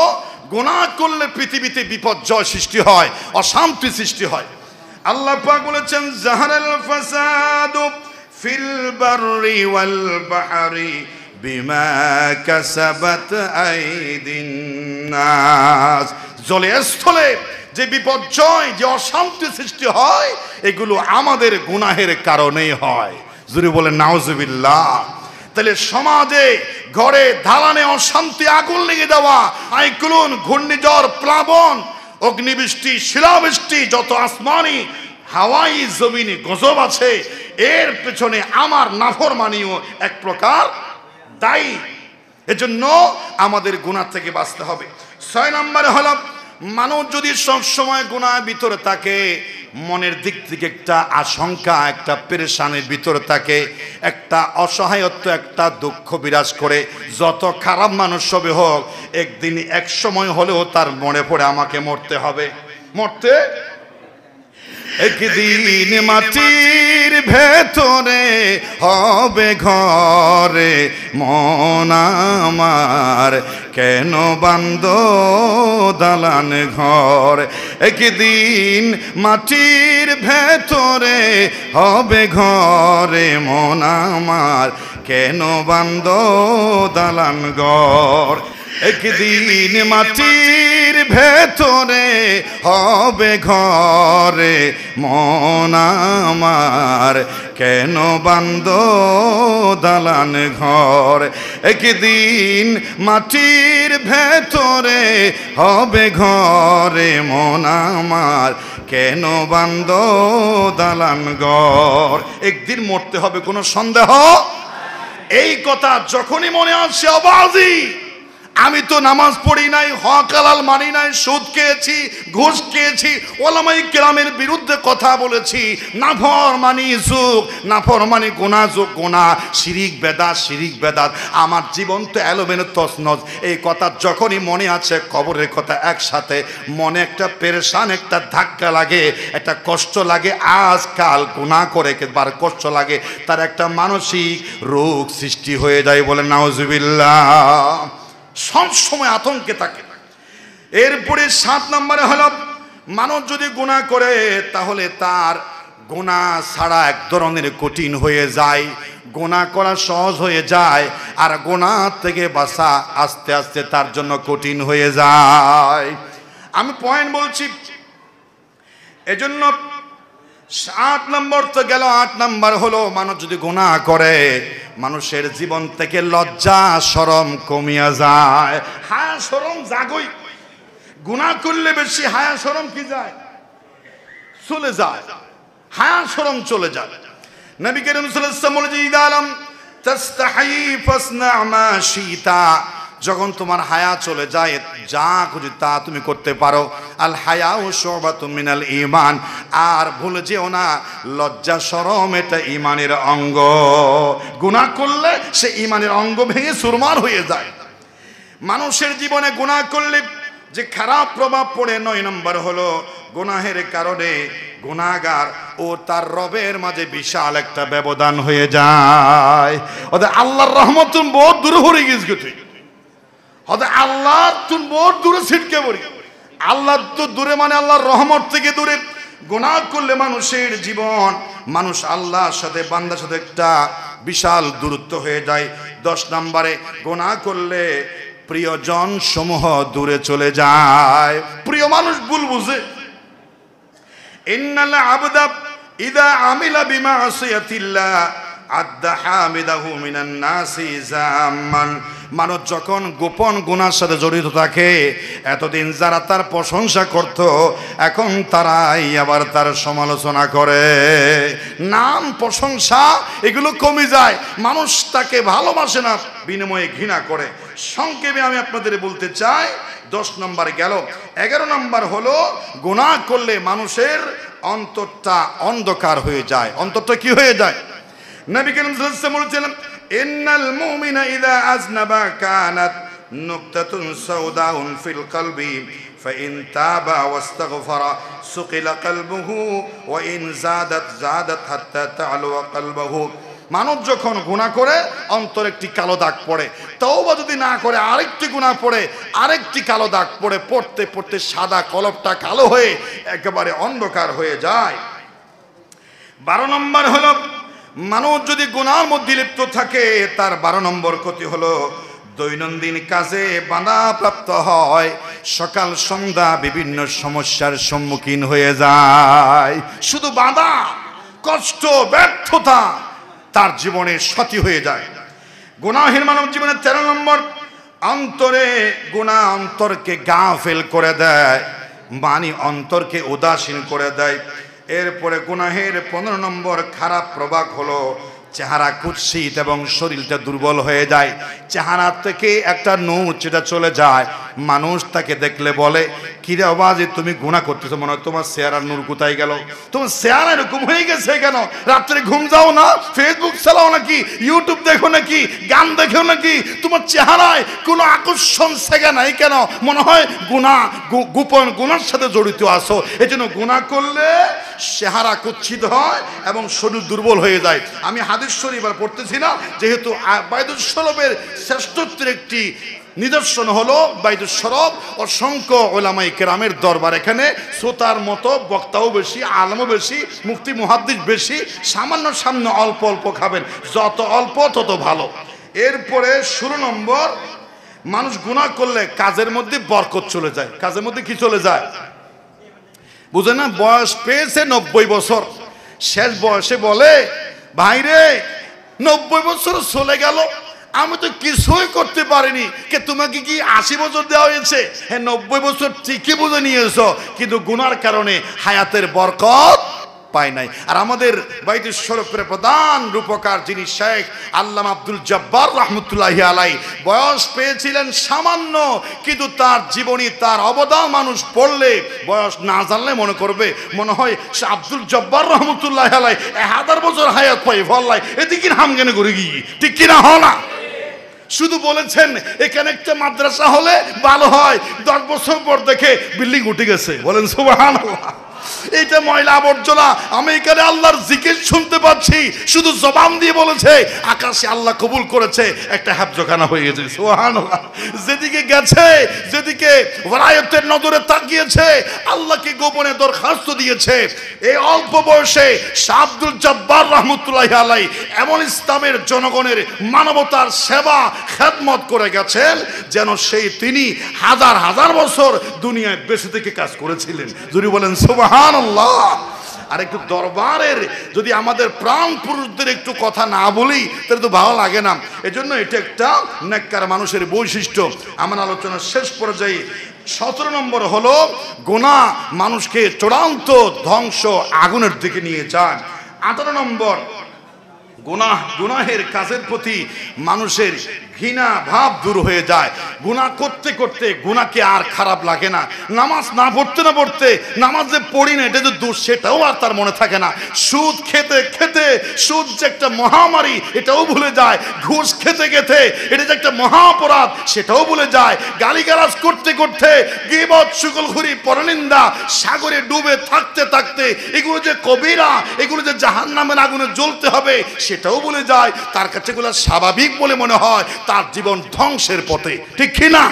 গুনাহ করলে পৃথিবীতে বিপর্যয় সৃষ্টি হয়, অশান্তি সৃষ্টি হয়। আল্লাহ পাক বলেছেন, জাহারাল ফাসাদু ফিল বাররি ওয়াল বাহরি বিমা কাসাবাত আইদিন নাস। জলে স্থলে যে বিপর্যয়, যে অশান্তি সৃষ্টি হয় এগুলো আমাদের গুনাহের কারণেই হয়। জোরে বলেন নাউজুবিল্লাহ। তাহলে সমাজে ঘরে দালানে অশান্তি, আগুন লেগে যাওয়া, সাইক্লোন, ঘূর্ণিঝড়, প্লাবন, অগ্নিবৃষ্টি, শিলাবৃষ্টি, যত আসমানি হাওয়াই জমিনে গজব আছে, এর পেছনে আমার নাফরমানিও এক প্রকার দায়ী। এজন্য আমাদের গুনাহ থেকে বাঁচতে হবে। 6 নম্বরে হলো মানুষ যদি সবসময় গুনাহের ভিতরে থাকে, মনের দিক থেকে একটা আশঙ্কা, একটা পেরেশানির ভিতরে থাকে, একটা অসহায়ত্ব, একটা দুঃখ বিরাজ করে। যত খারাপ মানুষ হবে হোক, একদিন এক সময় হলেও তার মনে পড়ে আমাকে মরতে হবে, মরতে। একদিন মাটির ভেতরে হবে ঘরে মন আমার, কেন বান্দ দালান ঘর। একদিন মাটির ভেতরে হবে ঘরে মন আমার, কেন বান্দ দালান ঘর। একদিন মাটির ভেতরে হবে ঘরে মন আমার, কেন বান্দ দালান ঘর। একদিন মাটির ভেতরে হবে ঘরে মন আমার, কেন বান্দ দালান ঘর। একদিন মরতে হবে, কোনো সন্দেহ। এই কথা যখনই মনে আসছে, অবাজি আমি তো নামাজ পড়ি নাই, হক হালাল মানি নাই, সুদ খেয়েছি, ঘুষ খেয়েছি, ওলামায়ে কেরামের বিরুদ্ধে কথা বলেছি, নাফরমানি যুগ, নাফরমানি গুনাহ যুগ, গুনাহ, শিরিক বেদাত, শিরিক বেদাত, আমার জীবন তো এলোমেলো তছনছ। এই কথা যখনই মনে আছে, কবরের কথা একসাথে মনে একটা পেরেশান, একটা ধাক্কা লাগে, একটা কষ্ট লাগে। আজকাল গুনাহ করে বার কষ্ট লাগে, তার একটা মানসিক রোগ সৃষ্টি হয়ে যায়। বলে নাউজুবিল্লাহ। সব সময় আতঙ্কে থাকে। এরপরে 7 নম্বরে হলো মানুষ যদি গুনাহ করে তাহলে তার গুনাহ ছাড়া এক ধরনের কঠিন হয়ে যায়, গুনাহ করা সহজ হয়ে যায়, আর গুনাহ থেকে বাঁচা আস্তে আস্তে তার জন্য কঠিন হয়ে যায়। আমি পয়েন্ট বলছি, এজন্য 8 নম্বর তো গেল। 8 নম্বর হলো মানুষ যদি গুনাহ করে মানুষের জীবন থেকে লজ্জা শরম কমিয়া যায়। হায়া শরম জাগই, গুনাহ করলে বেশি হায়া শরম কি যায়, চলে যায়, হায়া শরম চলে যায়। নবী করিম সাল্লাল্লাহু আলাইহি ওয়াসাল্লাম বলেছেন, ইদা লাম তাস্তাহি ফাসনা মা শিতা, যখন তোমার হায়া চলে যায় যা খুশি তা তুমি করতে পারো। আল হায়াউ শুবাতুম মিনাল ঈমান, আর ভুলে যেও না লজ্জা শরম এটা ঈমানের অঙ্গ। গুনাহ করলে সে ঈমানের অঙ্গ ভেঙে চুরমার হয়ে যায়। মানুষের জীবনে গুনাহ করলে যে খারাপ প্রভাব পড়ে, 9 নম্বর হলো গুনাহের কারণে গুনাহগার ও তার রবের মাঝে বিশাল একটা ব্যবধান হয়ে যায়। ওদের আল্লাহর রহমত তুমি বহুত দূরে হয়ে গেছে, হয়তো আল্লাহ তুমি বহুত দূরে ছিটকে পড়ি। আল্লাহ তো দূরে মানে আল্লাহর রহমত থেকে দূরে। গুনাহ করলে মানুষের জীবন, মানুষ আল্লাহর সাথে বান্দার সাথে একটা বিশাল দূরত্ব হয়ে যায়। 10 নম্বরে গুনাহ করলে প্রিয়জন সমূহ দূরে চলে যায়। প্রিয় মানুষ ভুল বুঝে। ইন্নাল আবদা ইদা আমিলা বিমাসিয়াতিল্লাহ আদ্দা হামিদাহু মিনান নাসি জামান, মানুষ যখন গোপন গুনার সাথে জড়িত থাকে, এতদিন যারা তার প্রশংসা করত এখন তারাই আবার তার সমালোচনা করে। নাম প্রশংসা এগুলো কমে যায়, মানুষ তাকে ভালোবাসে না, বিনিময়ে ঘৃণা করে। সংক্ষেপে আমি আপনাদের বলতে চাই, 10 নম্বর গেল। 11 নম্বর হলো গুনাহ করলে মানুষের অন্তরটা অন্ধকার হয়ে যায়। অন্তরটা কি হয়ে যায়? নবী করিম সাল্লাল্লাহু আলাইহি ওয়াসাল্লাম বলেছেন, ইন্নাল মুমিনা ইযা আযনাবা কানাত নুকতাতুন সাওদাউন ফিল কলবি ফাইন তাবা ওয়াস্তাগফারা সুকিলা কলবুহু ওয়া ইন জাদাত হাত্তা তা'লু কলবুহু। মানুষ যখন গুনাহ করে অন্তরে একটি কালো দাগ পড়ে, তওবা যদি না করে আরেকটি গুনাহ পড়ে, আরেকটি কালো দাগ পড়ে, পড়তে পড়তে সাদা কলবটা কালো হয়ে একেবারে অন্ধকার হয়ে যায়। 12 নম্বর হলো মানুষ যদি গুনাহের মধ্যে লিপ্ত থাকে তার 12 নম্বর ক্ষতি হলো দৈনন্দিন কাজে বাধাপ্রাপ্ত হয়, সকাল সন্ধ্যা বিভিন্ন সমস্যার সম্মুখীন হয়ে যায়। শুধু বাধা, কষ্ট, ব্যর্থতা তার জীবনে ক্ষতি হয়ে যায়। গুনাহের মানব জীবনে 13 নম্বর, অন্তরে গুনাহ অন্তরকে গাফেল করে দেয়, মানে অন্তরকে উদাসীন করে দেয়। এরপরে গুনাহের 15 নম্বর খারাপ প্রভাব হলো চেহারা কুৎসিত এবং শরীরটা দুর্বল হয়ে যায়। চেহারা থেকে একটা নূর যেটা চলে যায়, মানুষ তাকে দেখলে বলে, কিরে আওয়াজে তুমি গুনাহ করতেছো, মনে হয় তোমার চেহারার নূর কোথায় গেল? তোমার চেহারা এরকম হয়ে গেছে কেন? রাত্রে ঘুম যাও না? ফেসবুক চালাও নাকি? ইউটিউব দেখো নাকি? গান দেখো নাকি? তোমার চেহারায় কোনো আকর্ষণ সেগা নাই কেন? মনে হয় গুনাহ, গোপন গুনার সাথে জড়িত আছো। এজন্য গুনাহ করলে চেহারা কুৎসিত হয় এবং শরীর দুর্বল হয়ে যায়। আমি হাদিস শরীফ আর পড়তেছি না, যেহেতু বাইতুল শরফের শ্রেষ্ঠত্বের একটি নিদর্শন হলো বাইতুল শরফ। অসংখ্য উলামায়ে কেরামের দরবার, এখানে শ্রোতার মতো বক্তাও বেশি, আলেমও বেশি, মুফতি মুহাদ্দিস বেশি। সামান্য সামনে অল্প অল্প খাবেন, যত অল্প তত ভালো। এরপরে 16 নম্বর, মানুষ গুনাহ করলে কাজের মধ্যে বরকত চলে যায়। কাজের মধ্যে কি চলে যায় বুঝেন না? বয়স পেয়েছে 90 বছর, শেষ বয়সে বলে, ভাইরে 90 বছর চলে গেল, আমি তো কিছুই করতে পারিনি। কে তোমাকে কি 80 বছর দেওয়া হয়েছে? হ্যাঁ, 90 বছর ঠিকই বুঝে নিয়েছো, কিন্তু গুনার কারণে হায়াতের বরকত পায় নাই। আর আমাদের বাইতুল শরফের প্রধান রূপকার যিনি শেখ আল্লামা আব্দুল জব্বার রাহমাতুল্লাহি আলাইহি, বয়স পেয়েছিলেন সামান্য, কিন্তু তার জীবনী, তার অবদান মানুষ পড়লে, বয়স না জানলে মনে করবে মনে হয় সে আব্দুল জব্বার রাহমাতুল্লাহি আলাইহি 1000 বছর হায়াত পাই ফল্লাই। এদিকে হামগানে করে গিয়ে ঠিক কিনা হয় না? শুধু বলেছেন এখানে একটা মাদ্রাসা হলে ভালো হয়, 10 বছর পর দেখে বিল্ডিং উঠে গেছে। বলেন সুবহানাল্লাহ। এইটা ময়লা আবর্জনা, আমি এখানে আল্লাহর জিকির শুনতে পাচ্ছি, শুধু জবান দিয়ে বলেছে, আকাশে আল্লাহ কবুল করেছে, একটা হাফজখানা হয়ে গেছে। সুবহানাল্লাহ। যেদিকে গেছে, যেদিকে ওয়ারায়াতের নজরে তাকিয়েছে, আল্লাহকে গোপনে দরখাস্ত দিয়েছে। এই অল্প বয়সে শাহ আব্দুল জব্বার রহমতুল্লাহি আলাইহি এমন ইসলামের জনগণের মানবতার সেবা খেদমত করে গেছেন যেন সেই তিনি হাজার হাজার বছর দুনিয়ায় বেঁচে থেকে কাজ করেছিলেন। যদি বলেন সুবহানাল্লাহ। আর একটু দরবারের যদি আমাদের প্রাণ পুরুষদের একটু কথা না বলি তাহলে তো ভালো লাগে না। এজন্য এটা একটা নেককার মানুষের বৈশিষ্ট্য। আমার আলোচনার শেষ পর্যায়ে 17 নম্বর হলো গুনাহ মানুষকে চূড়ান্ত ধ্বংস আগুনের দিকে নিয়ে যায়। 18 নম্বর, গুনাহের কাজের প্রতি মানুষের ঘৃণা ভাব দূর হয়ে যায়। গুনাহ করতে করতে গুনাহকে আর খারাপ লাগে না। নামাজ না পড়তে না পড়তে, নামাজ যে পড়ি না এটা যে দোষ সেটাও আর তার মনে থাকে না। সুদ খেতে খেতে, সুদ যে একটা মহামারী এটাও ভুলে যায়। ঘুষ খেতে খেতে এটা যে একটা মহা অপরাধ সেটাও ভুলে যায়। গালিগালাজ করতে করতে, গীবত, চুগলখড়ি, পরনিন্দা সাগরে ডুবে থাকতে থাকতে এগুলো যে কবিরা, এগুলো যে জাহান্নামের আগুনে জ্বলতে হবে সেটাও ভুলে যায়। তার কাছে এগুলো স্বাভাবিক বলে মনে হয়, তার জীবন ধ্বংসের পথে। ঠিক কি না?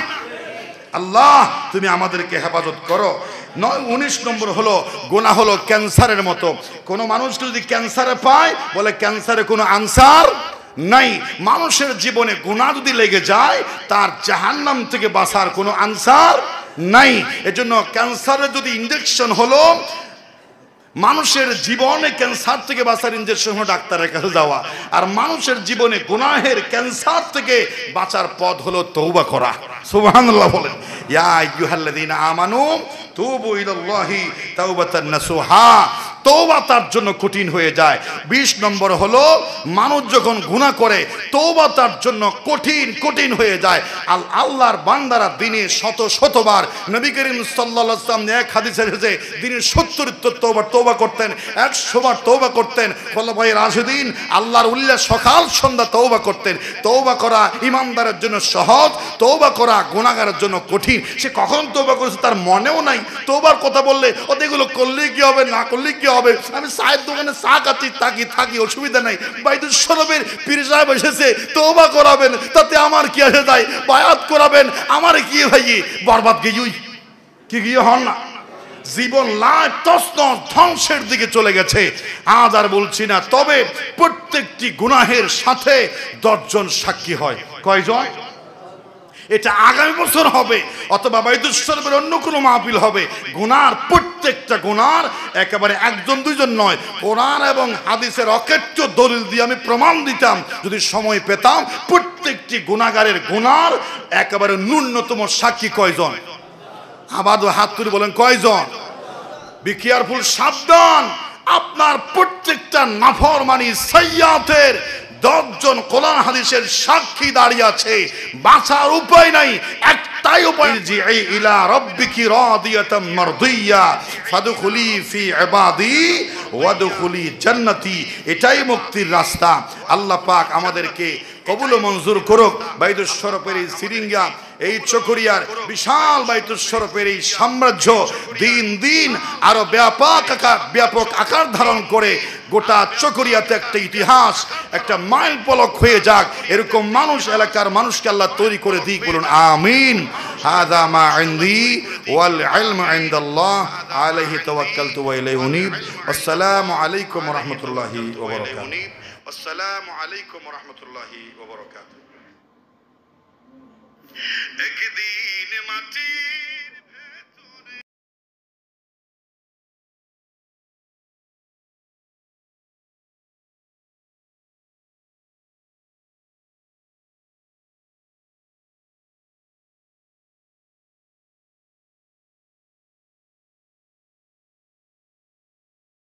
আল্লাহ তুমি আমাদেরকে হেফাজত করো। 19 নম্বর হলো গুনাহ হলো ক্যান্সারের মতো। কোনো মানুষকে যদি ক্যান্সারে পায়, বলে ক্যান্সারে কোনো আনসার নাই। মানুষের জীবনে গুনাহ যদি লেগে যায়, তার জাহান্নাম থেকে বাঁচার কোনো আনসার নাই। এজন্য ক্যান্সারের যদি ইনজেকশন হলো, মানুষের জীবনে ক্যান্সার থেকে বাঁচার ইনজেকশন হলো ডাক্তারের কাছে যাওয়া। আর মানুষের জীবনে গুনাহের ক্যান্সার থেকে বাঁচার পথ হলো তওবা করা। সুবহানাল্লাহ বলেন। ইয়া আইয়ুহাল্লাযীনা আমানু তুবু ইলাল্লাহি তাওবাতান নাসুহা। তওবা তার জন্য কঠিন হয়ে যায়। 20 নম্বর হলো মানুষ যখন গুনাহ করে তওবা তার জন্য কঠিন কঠিন হয়ে যায়। আল্লাহর বান্দারা দিনে শত শতবার, নবী করিম সাল্লাল্লাহু আলাইহি ওয়াসাল্লাম এক হাদিসে এসেছে দিনে 70 তওবা করতেন, 100 বার তওবা করতেন। খোলাফায়ে রাশিদিন আল্লাহর উল্লাহ সকাল সন্ধ্যা তওবা করতেন। তওবা করা ইমানদারের জন্য সহজ, তওবা করা গুনাহগারের জন্য কঠিন। সে কখন তওবা করেছে তার মনেও নাই। তওবার কথা বললে ওদেরগুলো করলে কি হবে, না করলে কি হবে, আমি চায়ের দোকানে চা খাচ্ছি, থাকি অসুবিধা নাই। বাইতুল শরফের পীর সাহেব এসেছে, তওবা করাবেন, তাতে আমার কি আসে যায়, বায়াত করাবেন, আমার কি ভাই, বরবাদ গিয়ে কি গিয়ে হন না। জীবন লাইফ তছনছ ধ্বংসের দিকে চলে গেছে। আজ আর বলছি না, তবে প্রত্যেকটি গুনাহের সাথে 10 জন সাক্ষী হয়। কয়জন? এটা আগামী বছর হবে, অথবা বাইতুল শরীফের অন্য কোনো মাহফিল হবে। গুনার প্রত্যেকটা গুনার একেবারে 1 2 জন নয়, কোরআন এবং হাদিসের অকেট্য দলিল দিয়ে আমি প্রমাণ দিতাম যদি সময় পেতাম। প্রত্যেকটি গুনাহগারের গুনার একেবারে ন্যূনতম সাক্ষী কয়জন? আবাদও হাত তুলে বলেন কয়জন? বি কেয়ারফুল, সাবধান। আপনার প্রত্যেকটা নাফরমানি সাইয়্যাতের 10 জন কোরআন হাদিসের সাক্ষী দাঁড়িয়ে আছে। বাঁচার উপায় নাই, একটাই উপায়, জিই ইলা রাব্বিকি রাদিয়াতাম মারদিয়া ফাদখুলি ফি ইবাদি ওয়াদখুলি জান্নাতি। এটাই মুক্তির রাস্তা। আল্লাহ পাক আমাদেরকে কবুল ও মঞ্জুর করুক। বাইতুল শরফের এই সিরিঙ্গা, এই চকরিয়ার বিশাল বাইতুল শরফের এই সাম্রাজ্য দিন দিন আরো ব্যাপক আকার ধারণ করে গোটা চকরিয়াতে একটা ইতিহাস, একটা মাইল ফলক হয়ে যাক। এরকম মানুষ, এলাকার মানুষকে আল্লাহ তৈরি করে দিক। বলুন আমিন। হাযা মা ইনদি ওয়াল ইলমু ইনদাল্লাহ আলাইহি তাওয়াক্কালতু ওয়া ইলাইহি উনীব। আসসালামু আলাইকুম ওয়া রাহমাতুল্লাহি ওয়া বারাকাতুহু। আসসালামু আলাইকুম ওয়া রাহমাতুল্লাহি ওয়া বারাকাতুহু। একদিন মাটি